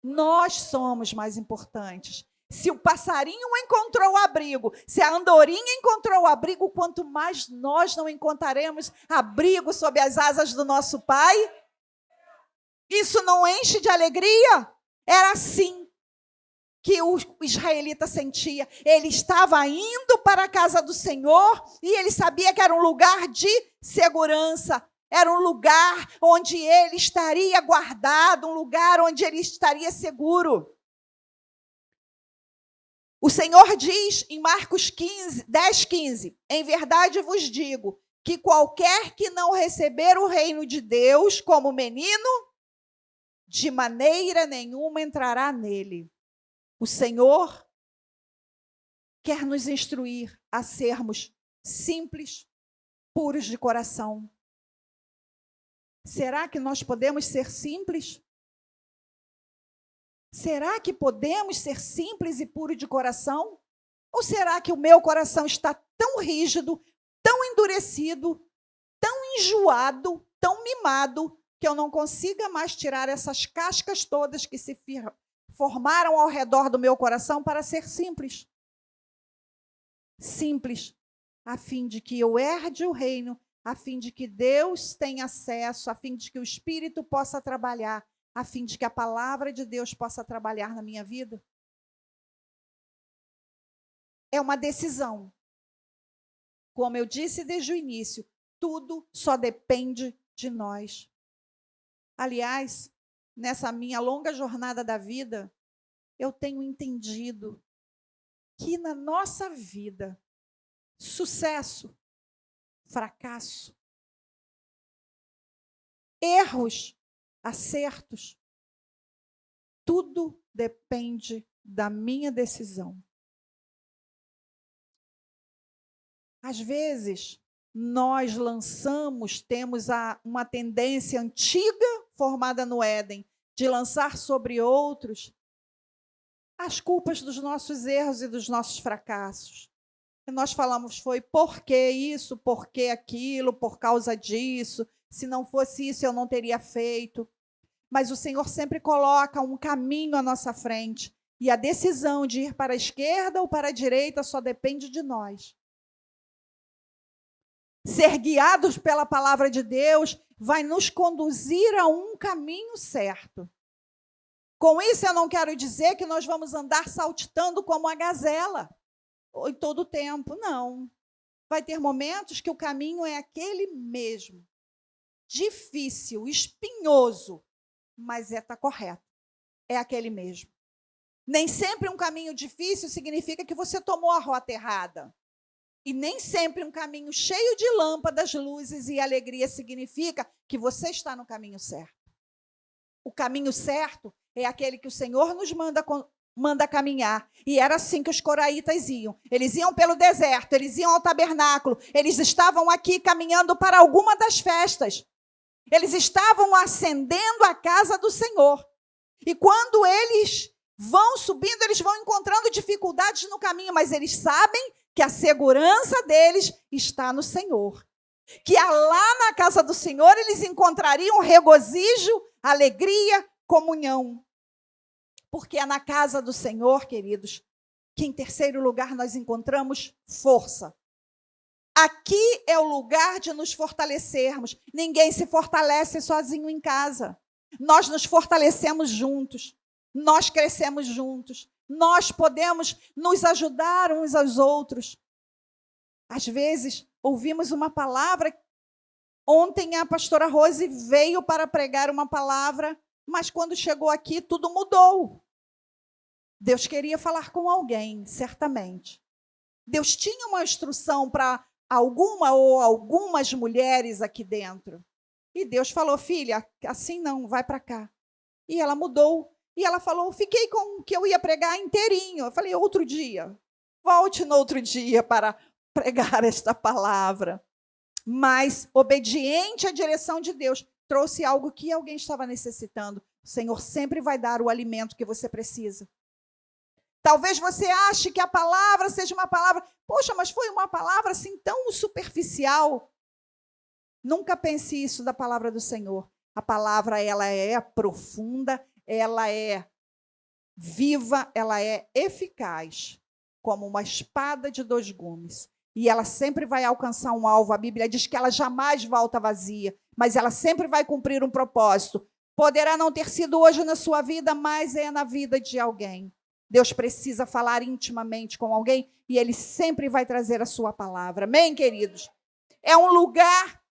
Nós somos mais importantes. Se o passarinho encontrou abrigo, se a andorinha encontrou abrigo, quanto mais nós não encontraremos abrigo sob as asas do nosso Pai? Isso não enche de alegria? Era assim que o israelita sentia. Ele estava indo para a casa do Senhor e ele sabia que era um lugar de segurança. Era um lugar onde ele estaria guardado, um lugar onde ele estaria seguro. O Senhor diz em Marcos 10:15, em verdade vos digo, que qualquer que não receber o reino de Deus como menino, de maneira nenhuma entrará nele. O Senhor quer nos instruir a sermos simples, puros de coração. Será que nós podemos ser simples? Será que podemos ser simples e puros de coração? Ou será que o meu coração está tão rígido, tão endurecido, tão enjoado, tão mimado, que eu não consiga mais tirar essas cascas todas que se formaram ao redor do meu coração para ser simples? Simples, a fim de que eu herde o reino, a fim de que Deus tenha acesso, a fim de que o Espírito possa trabalhar, a fim de que a palavra de Deus possa trabalhar na minha vida? É uma decisão. Como eu disse desde o início, tudo só depende de nós. Aliás, nessa minha longa jornada da vida, eu tenho entendido que na nossa vida, sucesso, fracasso, erros, acertos, tudo depende da minha decisão. Às vezes, nós temos uma tendência antiga, formada no Éden, de lançar sobre outros as culpas dos nossos erros e dos nossos fracassos. E nós falamos, foi por que isso, por que aquilo, por causa disso, se não fosse isso eu não teria feito. Mas o Senhor sempre coloca um caminho à nossa frente, e a decisão de ir para a esquerda ou para a direita só depende de nós. Ser guiados pela palavra de Deus vai nos conduzir a um caminho certo. Com isso, eu não quero dizer que nós vamos andar saltitando como a gazela, em todo o tempo, não. Vai ter momentos que o caminho é aquele mesmo. Difícil, espinhoso, mas está correto. É aquele mesmo. Nem sempre um caminho difícil significa que você tomou a rota errada. E nem sempre um caminho cheio de lâmpadas, luzes e alegria significa que você está no caminho certo. O caminho certo é aquele que o Senhor nos manda caminhar. E era assim que os coraitas iam. Eles iam pelo deserto, eles iam ao tabernáculo, eles estavam aqui caminhando para alguma das festas. Eles estavam ascendendo a casa do Senhor. E quando eles vão subindo, eles vão encontrando dificuldades no caminho, mas eles sabem que a segurança deles está no Senhor. Que lá na casa do Senhor eles encontrariam regozijo, alegria, comunhão. Porque é na casa do Senhor, queridos, que em terceiro lugar nós encontramos força. Aqui é o lugar de nos fortalecermos. Ninguém se fortalece sozinho em casa. Nós nos fortalecemos juntos. Nós crescemos juntos. Nós podemos nos ajudar uns aos outros. Às vezes, ouvimos uma palavra. Ontem a pastora Rose veio para pregar uma palavra, mas quando chegou aqui tudo mudou. Deus queria falar com alguém, certamente. Deus tinha uma instrução para alguma ou algumas mulheres aqui dentro. E Deus falou: filha, assim não, vai para cá. E ela mudou. E ela falou: fiquei com o que eu ia pregar inteirinho. Eu falei: outro dia. Volte no outro dia para pregar esta palavra. Mas, obediente à direção de Deus, trouxe algo que alguém estava necessitando. O Senhor sempre vai dar o alimento que você precisa. Talvez você ache que a palavra seja uma palavra, poxa, mas foi uma palavra assim tão superficial. Nunca pense isso da palavra do Senhor. A palavra, ela é profunda, ela é viva, ela é eficaz, como uma espada de 2 gumes. E ela sempre vai alcançar um alvo. A Bíblia diz que ela jamais volta vazia, mas ela sempre vai cumprir um propósito. Poderá não ter sido hoje na sua vida, mas é na vida de alguém. Deus precisa falar intimamente com alguém e Ele sempre vai trazer a sua palavra. Amém, queridos? É um lugar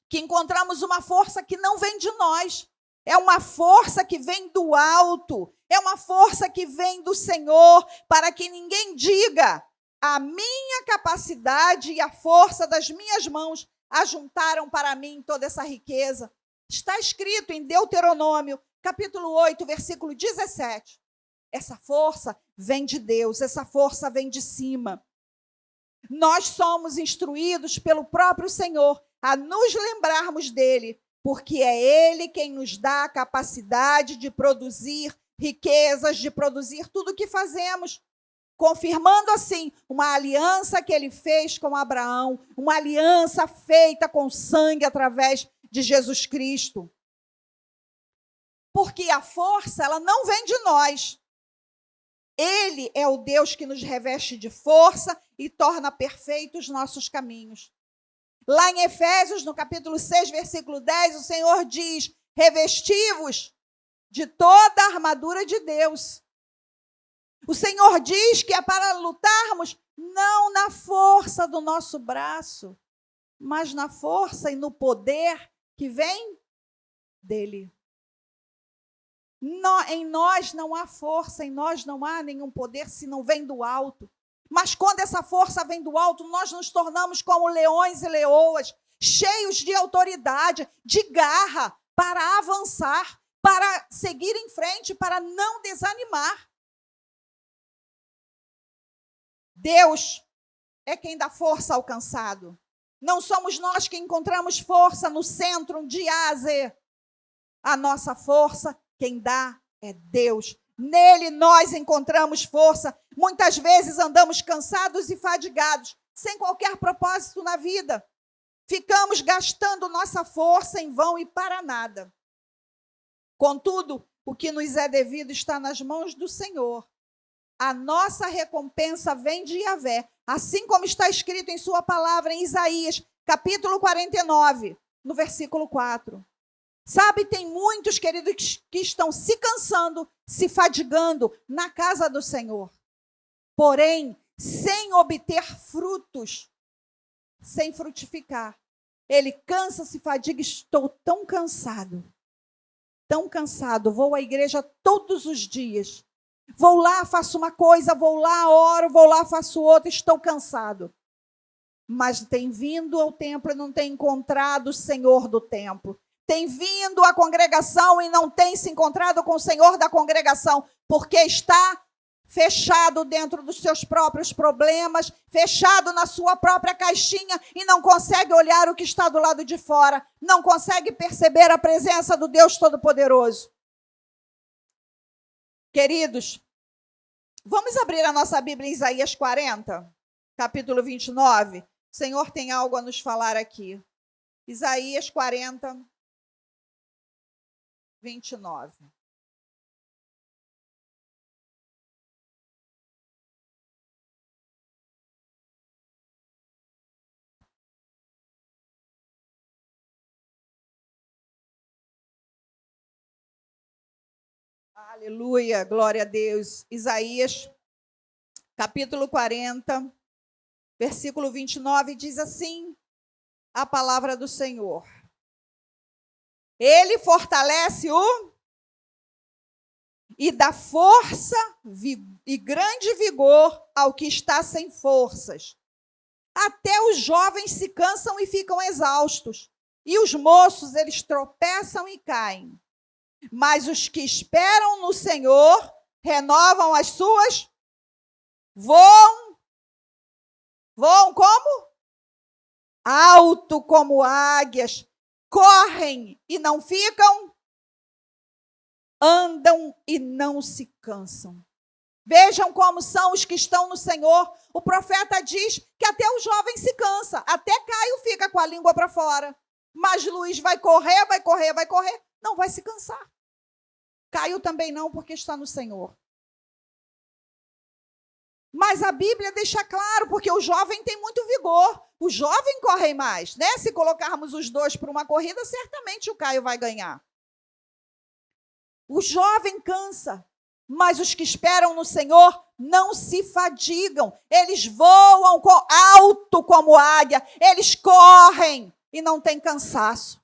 que encontramos uma força que não vem de nós. É uma força que vem do alto. É uma força que vem do Senhor, para que ninguém diga: a minha capacidade e a força das minhas mãos ajuntaram para mim toda essa riqueza. Está escrito em Deuteronômio, capítulo 8, versículo 17. Essa força vem de Deus, essa força vem de cima. Nós somos instruídos pelo próprio Senhor a nos lembrarmos dele, porque é ele quem nos dá a capacidade de produzir riquezas, de produzir tudo o que fazemos, confirmando assim uma aliança que ele fez com Abraão, uma aliança feita com sangue através de Jesus Cristo. Porque a força, ela não vem de nós. Ele é o Deus que nos reveste de força e torna perfeitos os nossos caminhos. Lá em Efésios, no capítulo 6, versículo 10, o Senhor diz: revesti-vos de toda a armadura de Deus. O Senhor diz que é para lutarmos não na força do nosso braço, mas na força e no poder que vem dele. Em nós não há força, em nós não há nenhum poder se não vem do alto. Mas quando essa força vem do alto, nós nos tornamos como leões e leoas, cheios de autoridade, de garra, para avançar, para seguir em frente, para não desanimar. Deus é quem dá força ao cansado. Não somos nós que encontramos força no centro de A a Z. A nossa força, quem dá é Deus. Nele nós encontramos força. Muitas vezes andamos cansados e fadigados, sem qualquer propósito na vida. Ficamos gastando nossa força em vão e para nada. Contudo, o que nos é devido está nas mãos do Senhor. A nossa recompensa vem de Yahvé, assim como está escrito em sua palavra em Isaías, capítulo 49, no versículo 4. Sabe, tem muitos, queridos, que estão se cansando, se fadigando na casa do Senhor. Porém, sem obter frutos, sem frutificar. Ele cansa, se fadiga, estou tão cansado, vou à igreja todos os dias. Vou lá, faço uma coisa, vou lá, oro, vou lá, faço outra, estou cansado. Mas tem vindo ao templo e não tem encontrado o Senhor do templo. Tem vindo à congregação e não tem se encontrado com o Senhor da congregação, porque está fechado dentro dos seus próprios problemas, fechado na sua própria caixinha e não consegue olhar o que está do lado de fora, não consegue perceber a presença do Deus Todo-Poderoso. Queridos, vamos abrir a nossa Bíblia em Isaías 40, capítulo 29. O Senhor tem algo a nos falar aqui. Isaías 40, 29. Aleluia, glória a Deus. Isaías, capítulo 40, Versículo 29 diz assim, a palavra do Senhor. Ele fortalece e dá força e grande vigor ao que está sem forças. Até os jovens se cansam e ficam exaustos, e os moços, eles tropeçam e caem. Mas os que esperam no Senhor renovam as suas, voam como? Alto como águias, correm e não ficam, andam e não se cansam. Vejam como são os que estão no Senhor. O profeta diz que até o jovem se cansa, até Caio fica com a língua para fora. Mas Luiz vai correr, não vai se cansar. Caio também não, porque está no Senhor. Mas a Bíblia deixa claro, porque o jovem tem muito vigor. O jovem corre mais, né? Se colocarmos os dois para uma corrida, certamente o Caio vai ganhar. O jovem cansa, mas os que esperam no Senhor não se fadigam. Eles voam alto como águia, eles correm e não têm cansaço.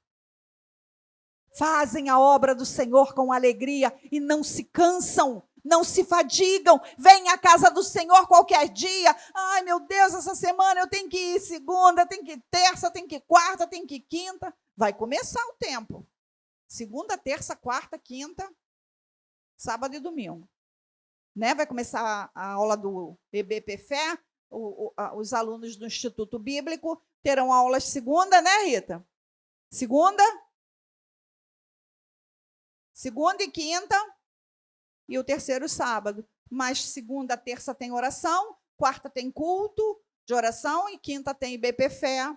Fazem a obra do Senhor com alegria e não se cansam, não se fadigam. Vêm à casa do Senhor qualquer dia. Ai, meu Deus, essa semana eu tenho que ir segunda, tenho que ir terça, tenho que ir quarta, tenho que ir quinta. Vai começar o tempo. Segunda, terça, quarta, quinta, sábado e domingo. Né? Vai começar a aula do EBPFé, os alunos do Instituto Bíblico terão aulas segunda, né, Rita? Segunda e quinta e o terceiro sábado. Mas segunda, terça tem oração, quarta tem culto de oração e quinta tem IBPFé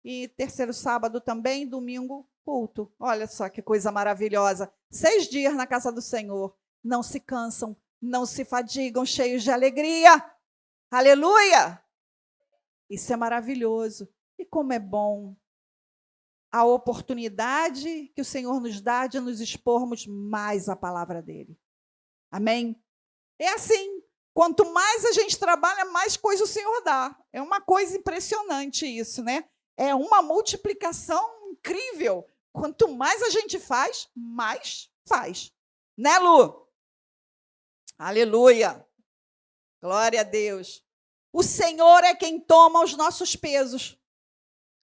e terceiro sábado também, domingo, culto. Olha só que coisa maravilhosa. 6 dias na casa do Senhor. Não se cansam, não se fadigam, cheios de alegria. Aleluia! Isso é maravilhoso. E como é bom a oportunidade que o Senhor nos dá de nos expormos mais à palavra dele. Amém? É assim, quanto mais a gente trabalha, mais coisa o Senhor dá. É uma coisa impressionante isso, né? É uma multiplicação incrível. Quanto mais a gente faz, mais faz. Né, Lu? Aleluia! Glória a Deus. O Senhor é quem toma os nossos pesos.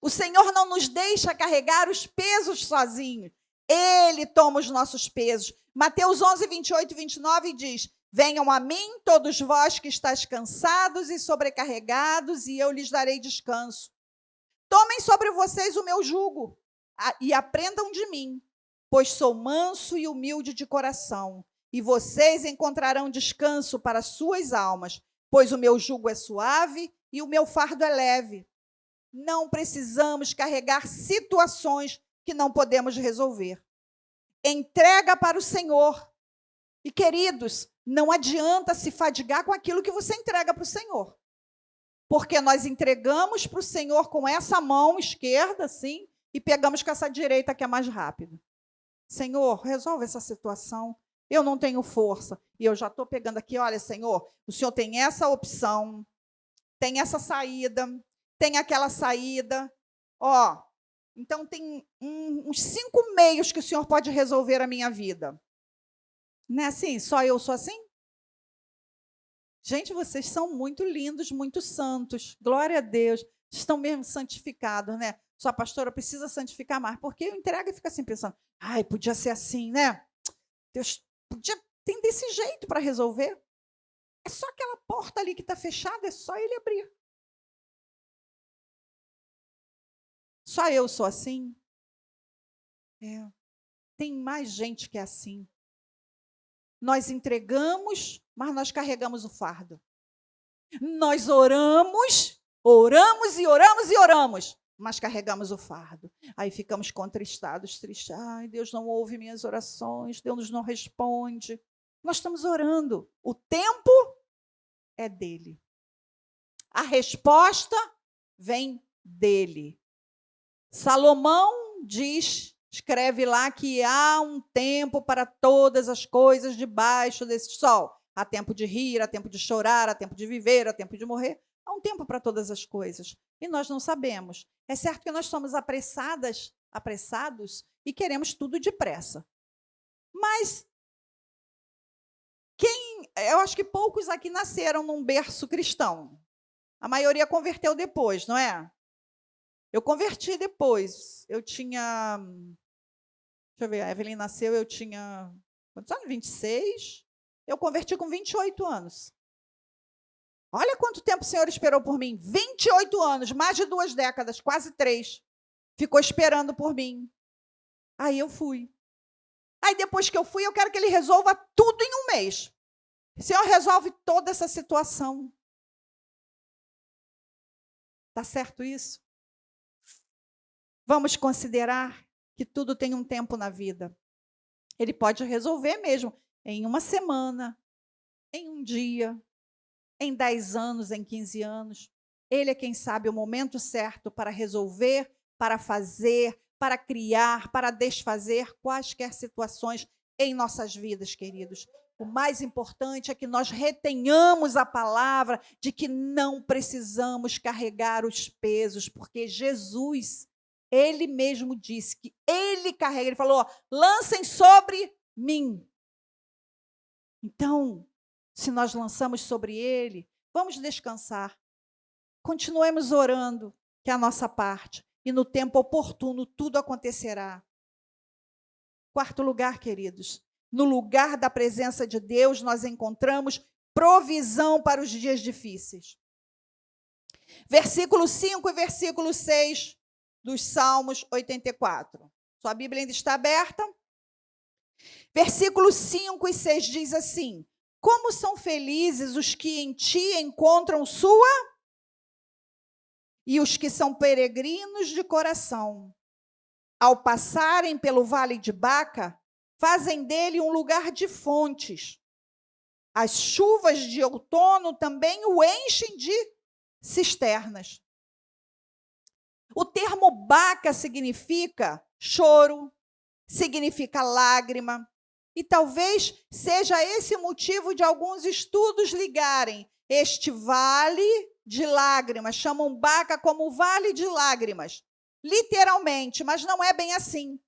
O Senhor não nos deixa carregar os pesos sozinhos. Ele toma os nossos pesos. Mateus 11, 28 e 29 diz: venham a mim todos vós que estáis cansados e sobrecarregados, e eu lhes darei descanso. Tomem sobre vocês o meu jugo e aprendam de mim, pois sou manso e humilde de coração, e vocês encontrarão descanso para suas almas, pois o meu jugo é suave e o meu fardo é leve. Não precisamos carregar situações que não podemos resolver. Entrega para o Senhor. E, queridos, não adianta se fadigar com aquilo que você entrega para o Senhor. Porque nós entregamos para o Senhor com essa mão esquerda, assim, e pegamos com essa direita que é mais rápida. Senhor, resolve essa situação. Eu não tenho força. E eu já estou pegando aqui, olha, Senhor, o Senhor tem essa opção, tem essa saída, tem aquela saída. Ó, então tem uns 5 meios que o Senhor pode resolver a minha vida. Não é assim? Só eu sou assim? Gente, vocês são muito lindos, muito santos. Glória a Deus. Estão mesmo santificados, né? Sua pastora precisa santificar mais, porque eu entrego e fica assim pensando, ai, podia ser assim, né? Deus podia ter desse jeito para resolver. É só aquela porta ali que está fechada, é só ele abrir. Só eu sou assim? É. Tem mais gente que é assim. Nós entregamos, mas nós carregamos o fardo. Nós oramos, mas carregamos o fardo. Aí ficamos contristados, tristes. Ai, Deus não ouve minhas orações, Deus não responde. Nós estamos orando. O tempo é dele. A resposta vem dele. Salomão escreve lá que há um tempo para todas as coisas debaixo desse sol. Há tempo de rir, há tempo de chorar, há tempo de viver, há tempo de morrer. Há um tempo para todas as coisas. E nós não sabemos. É certo que nós somos apressados e queremos tudo depressa. Mas eu acho que poucos aqui nasceram num berço cristão. A maioria converteu depois, não é? Eu converti depois. Eu tinha. Deixa eu ver, a Evelyn nasceu, eu tinha. Quantos anos? 26. Eu converti com 28 anos. Olha quanto tempo o Senhor esperou por mim. 28 anos, mais de 2 décadas, quase 3. Ficou esperando por mim. Aí eu fui. Aí depois que eu fui, eu quero que Ele resolva tudo em um mês. O Senhor resolve toda essa situação. Está certo isso? Vamos considerar que tudo tem um tempo na vida. Ele pode resolver mesmo em uma semana, em um dia, em 10 anos, em 15 anos. Ele é quem sabe o momento certo para resolver, para fazer, para criar, para desfazer quaisquer situações em nossas vidas, queridos. O mais importante é que nós retenhamos a palavra de que não precisamos carregar os pesos, porque Jesus, Ele mesmo disse que Ele carrega. Ele falou, lancem sobre mim. Então, se nós lançamos sobre Ele, vamos descansar. Continuemos orando, que é a nossa parte. E no tempo oportuno, tudo acontecerá. Quarto lugar, queridos. No lugar da presença de Deus, nós encontramos provisão para os dias difíceis. Versículo 5 e versículo 6 dos Salmos 84. Sua Bíblia ainda está aberta? Versículos 5 e 6 diz assim: como são felizes os que em ti encontram sua e os que são peregrinos de coração. Ao passarem pelo vale de Baca, fazem dele um lugar de fontes. As chuvas de outono também o enchem de cisternas. O termo Baca significa choro, significa lágrima, e talvez seja esse o motivo de alguns estudos ligarem este vale de lágrimas, chamam Baca como vale de lágrimas, literalmente, mas não é bem assim.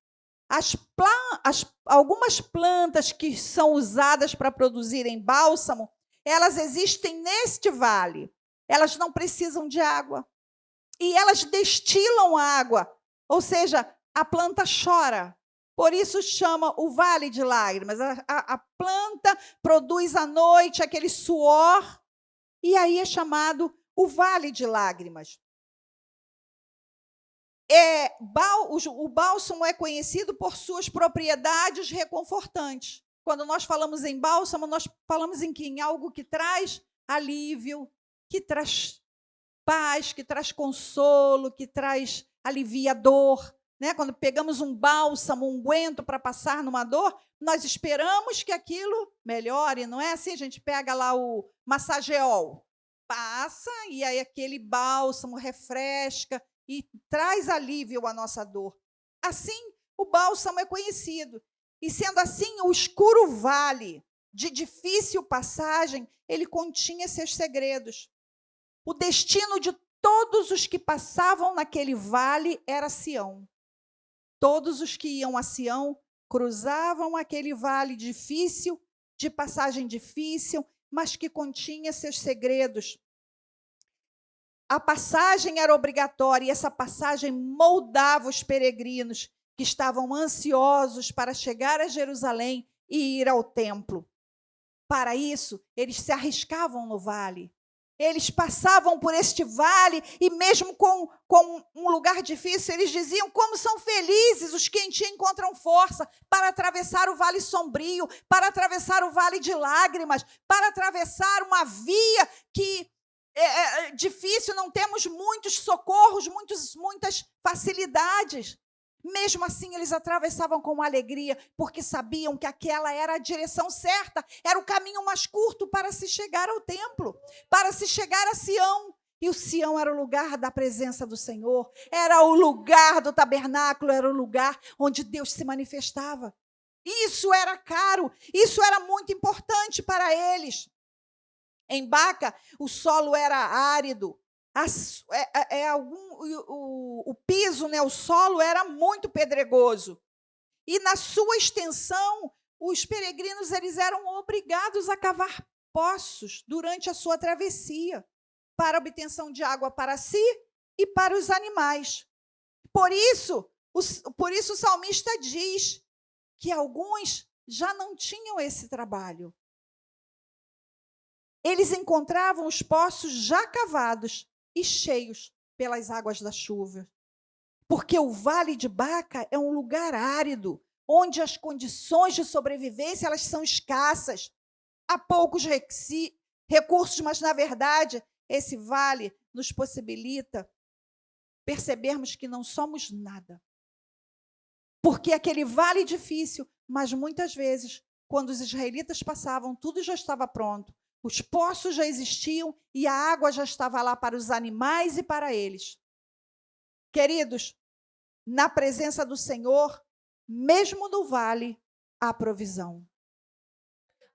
Algumas plantas que são usadas para produzirem bálsamo, elas existem neste vale. Elas não precisam de água. E elas destilam água, ou seja, a planta chora. Por isso chama o vale de lágrimas. A planta produz à noite aquele suor, e aí é chamado o vale de lágrimas. O bálsamo é conhecido por suas propriedades reconfortantes. Quando nós falamos em bálsamo, nós falamos em algo que traz alívio, que traz paz, que traz consolo, que traz alivia a dor. Né? Quando pegamos um bálsamo, um unguento para passar numa dor, nós esperamos que aquilo melhore, não é assim? A gente pega lá o massageol, passa e aí aquele bálsamo refresca e traz alívio à nossa dor. Assim, o bálsamo é conhecido. E sendo assim, o escuro vale de difícil passagem, ele continha seus segredos. O destino de todos os que passavam naquele vale era Sião. Todos os que iam a Sião cruzavam aquele vale difícil, de passagem difícil, mas que continha seus segredos. A passagem era obrigatória e essa passagem moldava os peregrinos que estavam ansiosos para chegar a Jerusalém e ir ao templo. Para isso, eles se arriscavam no vale. Eles passavam por este vale e mesmo com um lugar difícil, eles diziam como são felizes os que em ti encontram força para atravessar o vale sombrio, para atravessar o vale de lágrimas, para atravessar uma via que é difícil, não temos muitos socorros, muitas facilidades. Mesmo assim, eles atravessavam com alegria, porque sabiam que aquela era a direção certa, era o caminho mais curto para se chegar ao templo, para se chegar a Sião. E o Sião era o lugar da presença do Senhor, era o lugar do tabernáculo, era o lugar onde Deus se manifestava. Isso era caro, isso era muito importante para eles. Em Baca, o solo era árido, o piso, né, o solo era muito pedregoso. E na sua extensão, os peregrinos eles eram obrigados a cavar poços durante a sua travessia para obtenção de água para si e para os animais. Por isso o salmista diz que alguns já não tinham esse trabalho. Eles encontravam os poços já cavados e cheios pelas águas da chuva. Porque o Vale de Baca é um lugar árido, onde as condições de sobrevivência elas são escassas. Há poucos recursos, mas, na verdade, esse vale nos possibilita percebermos que não somos nada. Porque aquele vale é difícil, mas muitas vezes, quando os israelitas passavam, tudo já estava pronto. Os poços já existiam e a água já estava lá para os animais e para eles. Queridos, na presença do Senhor, mesmo no vale, há provisão.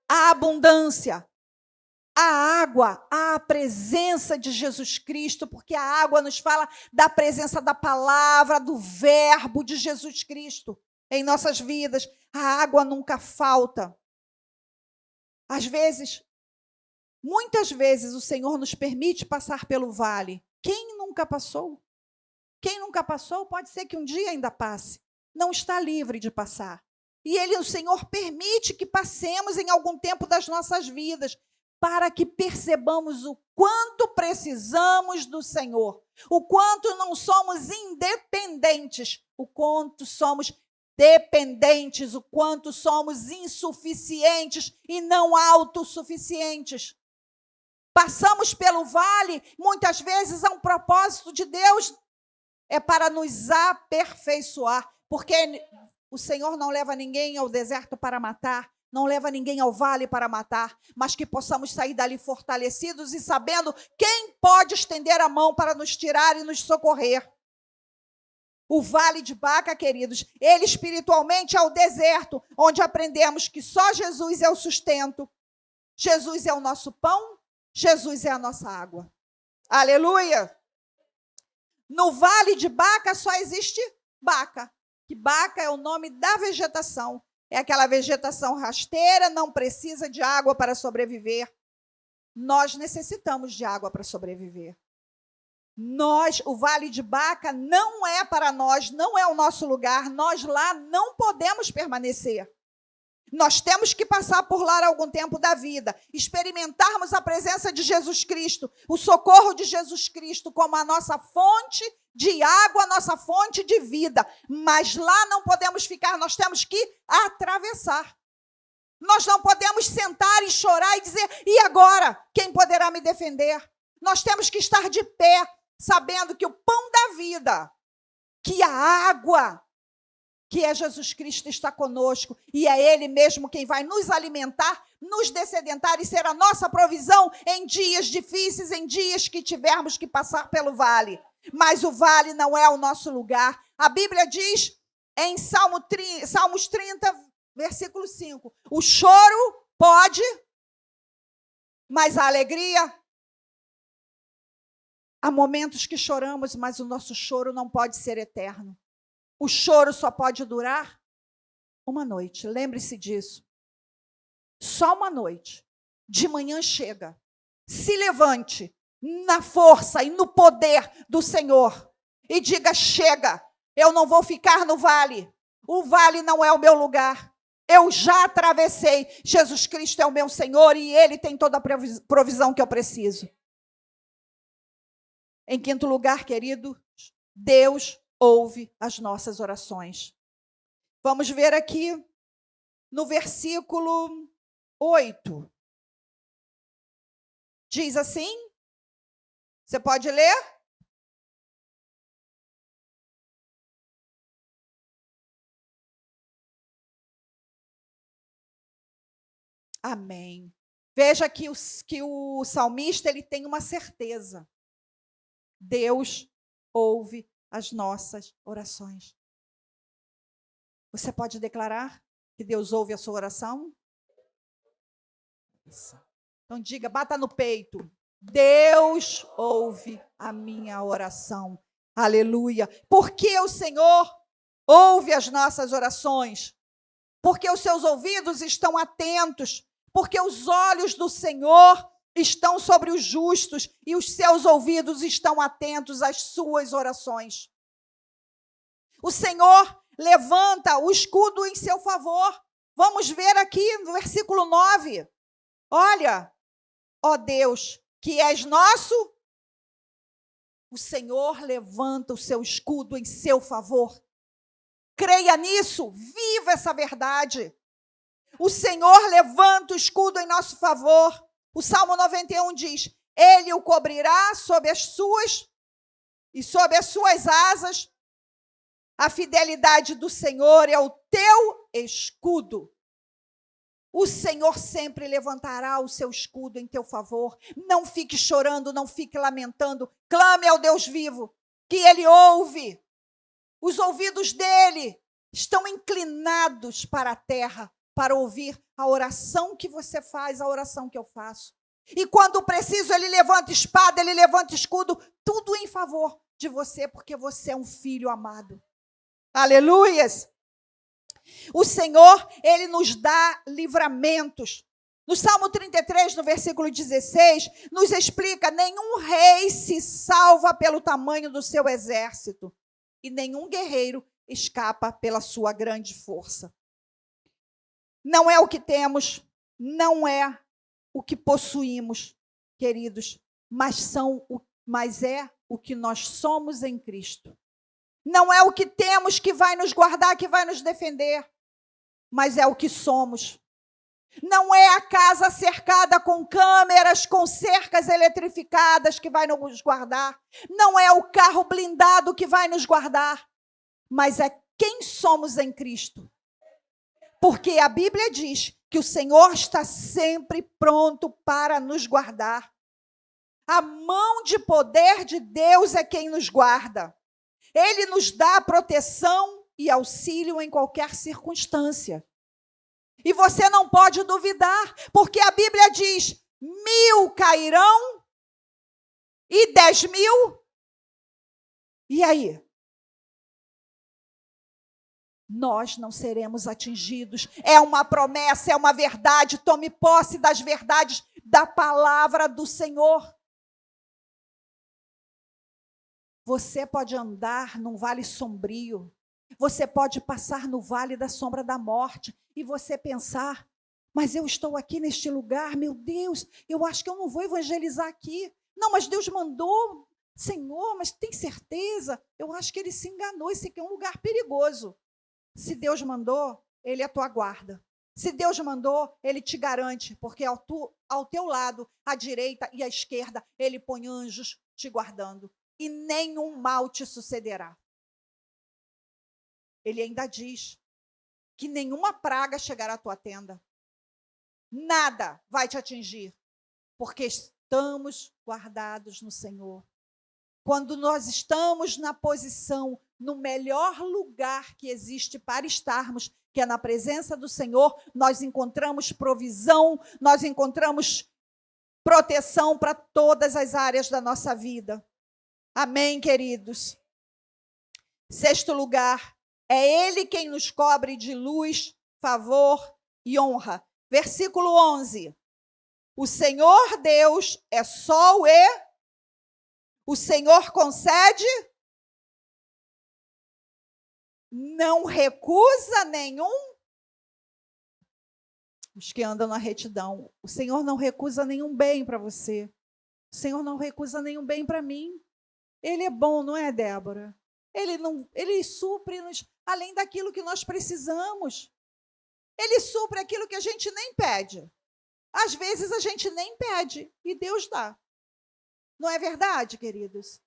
Há abundância. A água, a presença de Jesus Cristo, porque a água nos fala da presença da palavra, do verbo de Jesus Cristo em nossas vidas. A água nunca falta. Às vezes, muitas vezes o Senhor nos permite passar pelo vale. Quem nunca passou? Quem nunca passou, pode ser que um dia ainda passe. Não está livre de passar. E o Senhor permite que passemos em algum tempo das nossas vidas, para que percebamos o quanto precisamos do Senhor, o quanto não somos independentes, o quanto somos dependentes, o quanto somos insuficientes e não autossuficientes. Passamos pelo vale, muitas vezes há um propósito de Deus, é para nos aperfeiçoar, porque o Senhor não leva ninguém ao deserto para matar, não leva ninguém ao vale para matar, mas que possamos sair dali fortalecidos e sabendo quem pode estender a mão para nos tirar e nos socorrer. O Vale de Baca, queridos, ele espiritualmente é o deserto, onde aprendemos que só Jesus é o sustento, Jesus é o nosso pão, Jesus é a nossa água. Aleluia! No Vale de Baca só existe Baca, que Baca é o nome da vegetação. É aquela vegetação rasteira, não precisa de água para sobreviver. Nós necessitamos de água para sobreviver. O Vale de Baca não é para nós, não é o nosso lugar. Nós lá não podemos permanecer. Nós temos que passar por lá algum tempo da vida, experimentarmos a presença de Jesus Cristo, o socorro de Jesus Cristo como a nossa fonte de água, a nossa fonte de vida. Mas lá não podemos ficar, nós temos que atravessar. Nós não podemos sentar e chorar e dizer, e agora? Quem poderá me defender? Nós temos que estar de pé, sabendo que o pão da vida, que a água, que é Jesus Cristo, está conosco, e é Ele mesmo quem vai nos alimentar, nos descedentar e ser a nossa provisão em dias difíceis, em dias que tivermos que passar pelo vale. Mas o vale não é o nosso lugar. A Bíblia diz em Salmos 30, versículo 5, o choro pode, mas a alegria... Há momentos que choramos, mas o nosso choro não pode ser eterno. O choro só pode durar uma noite. Lembre-se disso. Só uma noite. De manhã chega. Se levante na força e no poder do Senhor. E diga, chega, eu não vou ficar no vale. O vale não é o meu lugar. Eu já atravessei. Jesus Cristo é o meu Senhor e Ele tem toda a provisão que eu preciso. Em quinto lugar, querido, Deus ouve as nossas orações. Vamos ver aqui no versículo 8. Diz assim, você pode ler? Amém. Veja que o salmista ele tem uma certeza. Deus ouve as nossas orações. Você pode declarar que Deus ouve a sua oração? Isso. Então diga, bata no peito. Deus ouve a minha oração. Aleluia. Porque o Senhor ouve as nossas orações. Porque os seus ouvidos estão atentos. Porque os olhos do Senhor estão sobre os justos e os seus ouvidos estão atentos às suas orações. O Senhor levanta o escudo em seu favor. Vamos ver aqui no versículo 9. Olha, ó Deus, que és nosso, o Senhor levanta o seu escudo em seu favor. Creia nisso, viva essa verdade. O Senhor levanta o escudo em nosso favor. O Salmo 91 diz, ele o cobrirá sob as suas asas. A fidelidade do Senhor é o teu escudo. O Senhor sempre levantará o seu escudo em teu favor. Não fique chorando, não fique lamentando. Clame ao Deus vivo, que Ele ouve. Os ouvidos dele estão inclinados para a terra, para ouvir a oração que você faz, a oração que eu faço. E quando preciso, Ele levanta espada, Ele levanta escudo, tudo em favor de você, porque você é um filho amado. Aleluias! O Senhor, Ele nos dá livramentos. No Salmo 33, no versículo 16, nos explica, nenhum rei se salva pelo tamanho do seu exército, e nenhum guerreiro escapa pela sua grande força. Não é o que temos, não é o que possuímos, queridos, mas é o que nós somos em Cristo. Não é o que temos que vai nos guardar, que vai nos defender, mas é o que somos. Não é a casa cercada com câmeras, com cercas eletrificadas que vai nos guardar. Não é o carro blindado que vai nos guardar, mas é quem somos em Cristo. Porque a Bíblia diz que o Senhor está sempre pronto para nos guardar. A mão de poder de Deus é quem nos guarda. Ele nos dá proteção e auxílio em qualquer circunstância. E você não pode duvidar, porque a Bíblia diz, 1.000 cairão e 10.000. E aí? Nós não seremos atingidos. É uma promessa, é uma verdade. Tome posse das verdades da palavra do Senhor. Você pode andar num vale sombrio. Você pode passar no vale da sombra da morte e você pensar, mas eu estou aqui neste lugar, meu Deus, eu acho que eu não vou evangelizar aqui. Não, mas Deus mandou, Senhor, mas tem certeza? Eu acho que ele se enganou, esse aqui é um lugar perigoso. Se Deus mandou, ele é a tua guarda. Se Deus mandou, ele te garante, porque ao teu lado, à direita e à esquerda, ele põe anjos te guardando. E nenhum mal te sucederá. Ele ainda diz que nenhuma praga chegará à tua tenda. Nada vai te atingir, porque estamos guardados no Senhor. Quando nós estamos na posição, no melhor lugar que existe para estarmos, que é na presença do Senhor, nós encontramos provisão, nós encontramos proteção para todas as áreas da nossa vida. Amém, queridos? 6º lugar, é Ele quem nos cobre de luz, favor e honra. Versículo 11. O Senhor Deus é sol e o Senhor concede, não recusa nenhum. Os que andam na retidão, o Senhor não recusa nenhum bem para você. O Senhor não recusa nenhum bem para mim. Ele é bom, não é, Débora? Ele supre-nos além daquilo que nós precisamos. Ele supre aquilo que a gente nem pede. Às vezes a gente nem pede e Deus dá. Não é verdade, queridos?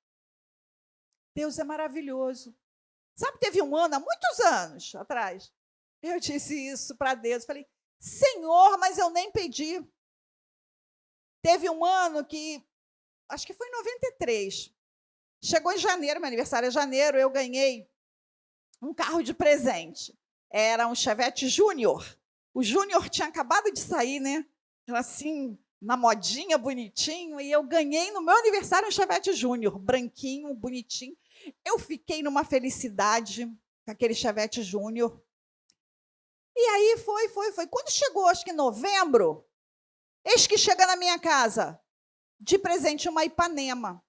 Deus é maravilhoso. Sabe, teve um ano, há muitos anos atrás, eu disse isso para Deus. Falei, Senhor, mas eu nem pedi. Teve um ano que, acho que foi em 93, chegou em janeiro, meu aniversário é janeiro, eu ganhei um carro de presente. Era um Chevette Júnior. O Júnior tinha acabado de sair, né? Era assim, na modinha, bonitinho, e eu ganhei no meu aniversário um Chevette Júnior, branquinho, bonitinho. Eu fiquei numa felicidade com aquele Chevette Júnior. E aí foi. Quando chegou, acho que novembro, eis que chega na minha casa, de presente, uma Ipanema,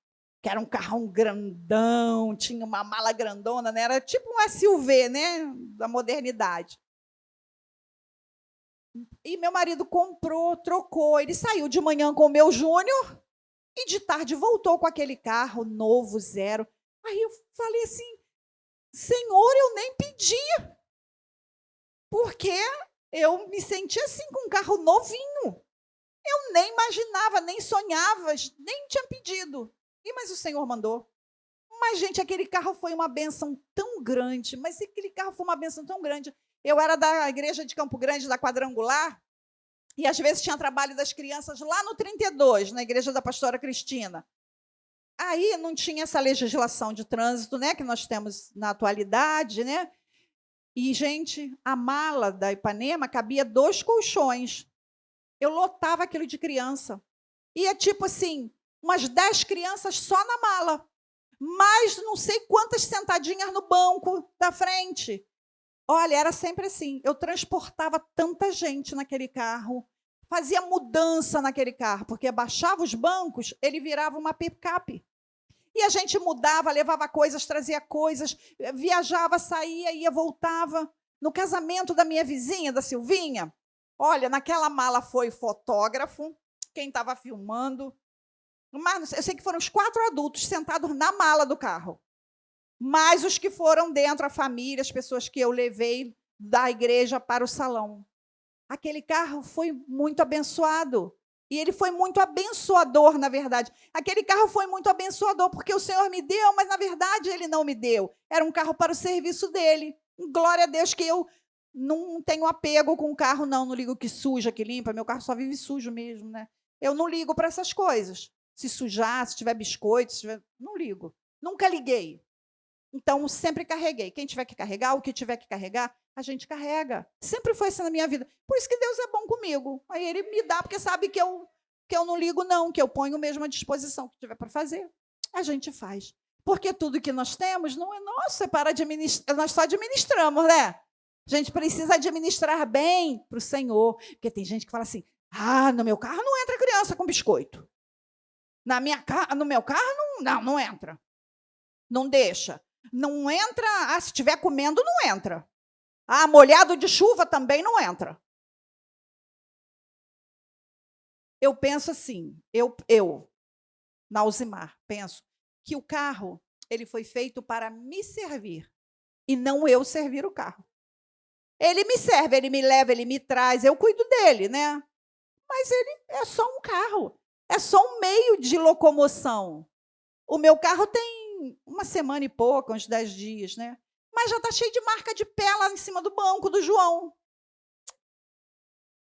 que era um carrão grandão, tinha uma mala grandona, né? Era tipo um SUV, né? Da modernidade. E meu marido comprou, trocou. Ele saiu de manhã com o meu Júnior e de tarde voltou com aquele carro novo, zero. Aí eu falei assim, Senhor, eu nem pedi, porque eu me senti assim com um carro novinho. Eu nem imaginava, nem sonhava, nem tinha pedido. Mas o Senhor mandou. Mas, gente, aquele carro foi uma bênção tão grande, mas aquele carro foi uma bênção tão grande. Eu era da igreja de Campo Grande, da Quadrangular, e às vezes tinha trabalho das crianças lá no 32, na igreja da pastora Cristina. Aí não tinha essa legislação de trânsito, né, que nós temos na atualidade, né? E, gente, a mala da Ipanema cabia 2 colchões. Eu lotava aquilo de criança. E é tipo assim, umas 10 crianças só na mala, mais não sei quantas sentadinhas no banco da frente. Olha, era sempre assim. Eu transportava tanta gente naquele carro, fazia mudança naquele carro, porque abaixava os bancos, ele virava uma picape. E a gente mudava, levava coisas, trazia coisas, viajava, saía, ia, voltava. No casamento da minha vizinha, da Silvinha, olha, naquela mala foi fotógrafo, quem estava filmando. Mas eu sei que foram os 4 adultos sentados na mala do carro. Mais os que foram dentro, a família, as pessoas que eu levei da igreja para o salão. Aquele carro foi muito abençoado. E ele foi muito abençoador, na verdade. Aquele carro foi muito abençoador, porque o Senhor me deu, mas, na verdade, Ele não me deu. Era um carro para o serviço dEle. Glória a Deus que eu não tenho apego com o carro, não. Não ligo que suja, que limpa. Meu carro só vive sujo mesmo, né? Eu não ligo para essas coisas. Se sujar, se tiver biscoito, se tiver... não ligo. Nunca liguei. Então, sempre carreguei. Quem tiver que carregar, o que tiver que carregar, a gente carrega. Sempre foi assim na minha vida. Por isso que Deus é bom comigo. Aí Ele me dá, porque sabe que eu não ligo, não, que eu ponho mesmo à disposição. O que tiver para fazer, a gente faz. Porque tudo que nós temos não é nosso, é para administrar. Nós só administramos, né? A gente precisa administrar bem para o Senhor. Porque tem gente que fala assim, no meu carro não entra criança com biscoito. No meu carro, não entra. Não deixa. Não entra, se estiver comendo, não entra. Molhado de chuva também não entra. Eu penso assim, Nausimar, penso que o carro ele foi feito para me servir e não eu servir o carro. Ele me serve, ele me leva, ele me traz, eu cuido dele, né? Mas ele é só um carro, é só um meio de locomoção. O meu carro tem 1 semana e pouco, uns 10 dias, né? Mas já está cheio de marca de pé lá em cima do banco do João.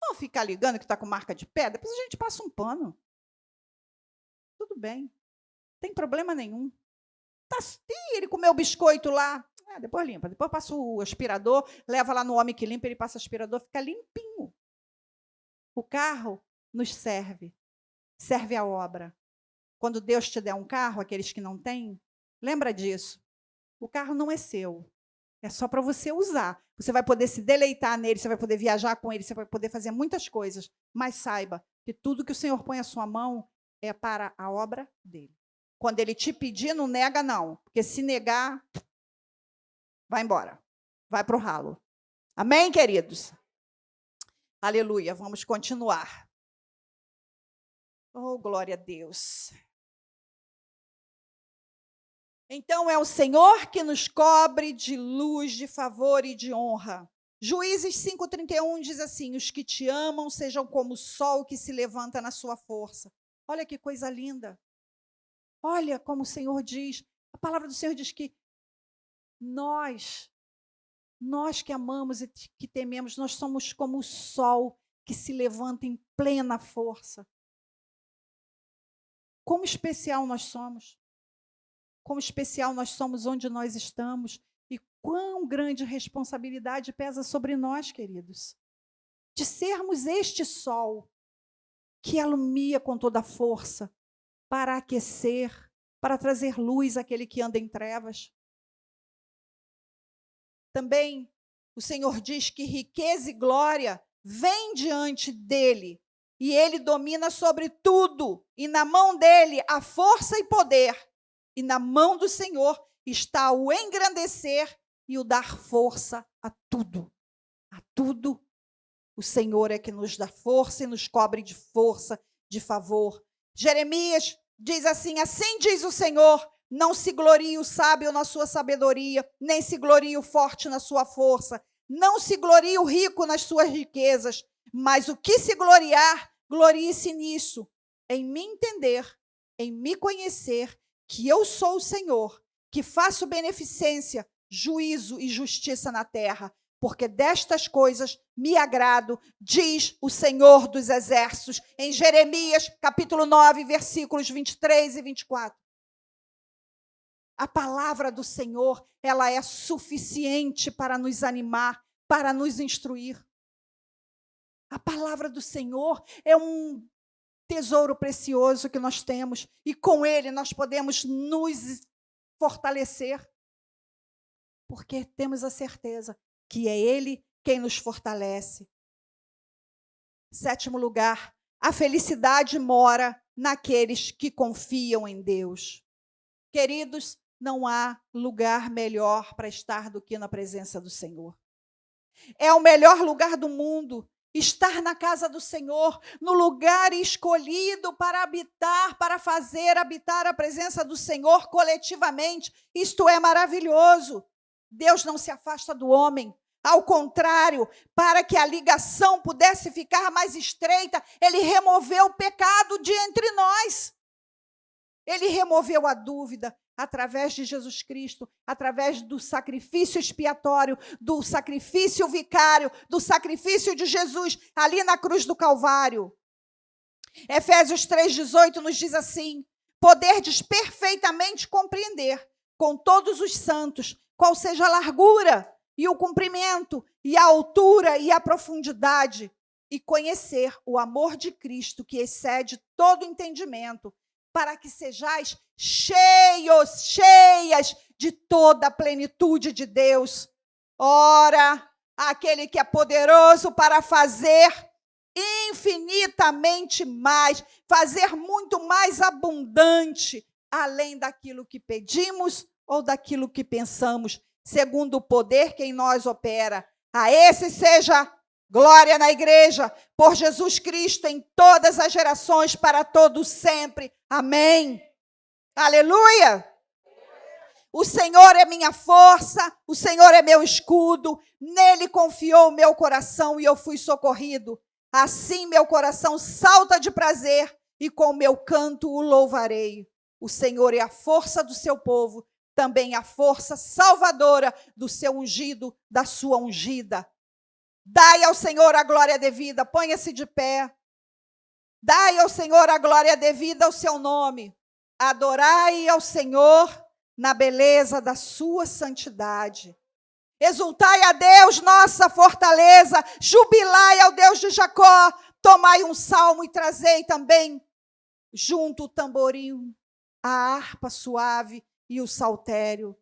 Não ficar ligando que está com marca de pé, depois a gente passa um pano. Tudo bem, não tem problema nenhum. Ele comeu o biscoito lá, depois limpa. Depois passa o aspirador, leva lá no homem que limpa, ele passa o aspirador, fica limpinho. O carro nos serve a obra. Quando Deus te der um carro, aqueles que não têm, lembra disso. O carro não é seu. É só para você usar. Você vai poder se deleitar nele, você vai poder viajar com ele, você vai poder fazer muitas coisas. Mas saiba que tudo que o Senhor põe à sua mão é para a obra dele. Quando ele te pedir, não nega, não. Porque se negar, vai embora. Vai para o ralo. Amém, queridos? Aleluia. Vamos continuar. Oh, glória a Deus. Então é o Senhor que nos cobre de luz, de favor e de honra. Juízes 5:31 diz assim: os que te amam sejam como o sol que se levanta na sua força. Olha que coisa linda. Olha como o Senhor diz, a palavra do Senhor diz que nós que amamos e que tememos, nós somos como o sol que se levanta em plena força. Como especial nós somos. Como especial nós somos onde nós estamos e quão grande responsabilidade pesa sobre nós, queridos, de sermos este sol. que alumia com toda a força para aquecer, para trazer luz àquele que anda em trevas. Também o Senhor diz que riqueza e glória vêm diante dele, e ele domina sobre tudo, e na mão dele há força e poder, e na mão do Senhor está o engrandecer e o dar força a tudo. A tudo, o Senhor é que nos dá força e nos cobre de força, de favor. Jeremias diz assim: assim diz o Senhor, não se glorie o sábio na sua sabedoria, nem se glorie o forte na sua força, não se glorie o rico nas suas riquezas, mas o que se gloriar, glorie-se nisso, em me entender, em me conhecer, que eu sou o Senhor, que faço beneficência, juízo e justiça na terra, porque destas coisas me agrado, diz o Senhor dos Exércitos, em Jeremias, capítulo 9, versículos 23 e 24. A palavra do Senhor, ela é suficiente para nos animar, para nos instruir. A palavra do Senhor é um tesouro precioso que nós temos, e com ele nós podemos nos fortalecer, porque temos a certeza que é ele quem nos fortalece. 7º lugar, a felicidade mora naqueles que confiam em Deus. Queridos, não há lugar melhor para estar do que na presença do Senhor. É o melhor lugar do mundo, estar na casa do Senhor, no lugar escolhido para habitar, para fazer habitar a presença do Senhor coletivamente. Isto é maravilhoso. Deus não se afasta do homem. Ao contrário, para que a ligação pudesse ficar mais estreita, ele removeu o pecado de entre nós. Ele removeu a dúvida através de Jesus Cristo, através do sacrifício expiatório, do sacrifício vicário, do sacrifício de Jesus ali na cruz do Calvário. Efésios 3,18 nos diz assim: poderdes perfeitamente compreender com todos os santos qual seja a largura e o comprimento e a altura e a profundidade, e conhecer o amor de Cristo que excede todo entendimento, para que sejais cheios, cheias de toda a plenitude de Deus. Ora, aquele que é poderoso para fazer infinitamente mais, fazer muito mais abundante, além daquilo que pedimos ou daquilo que pensamos, segundo o poder que em nós opera. A esse seja glória na igreja, por Jesus Cristo, em todas as gerações, para todos sempre. Amém. Aleluia. O Senhor é minha força, o Senhor é meu escudo, nele confiou o meu coração e eu fui socorrido. Assim meu coração salta de prazer e com o meu canto o louvarei. O Senhor é a força do seu povo, também a força salvadora do seu ungido, da sua ungida. Dai ao Senhor a glória devida, ponha-se de pé. Dai ao Senhor a glória devida ao seu nome. Adorai ao Senhor na beleza da sua santidade. Exultai a Deus, nossa fortaleza. Jubilai ao Deus de Jacó. Tomai um salmo e trazei também junto o tamborim, a harpa suave e o saltério.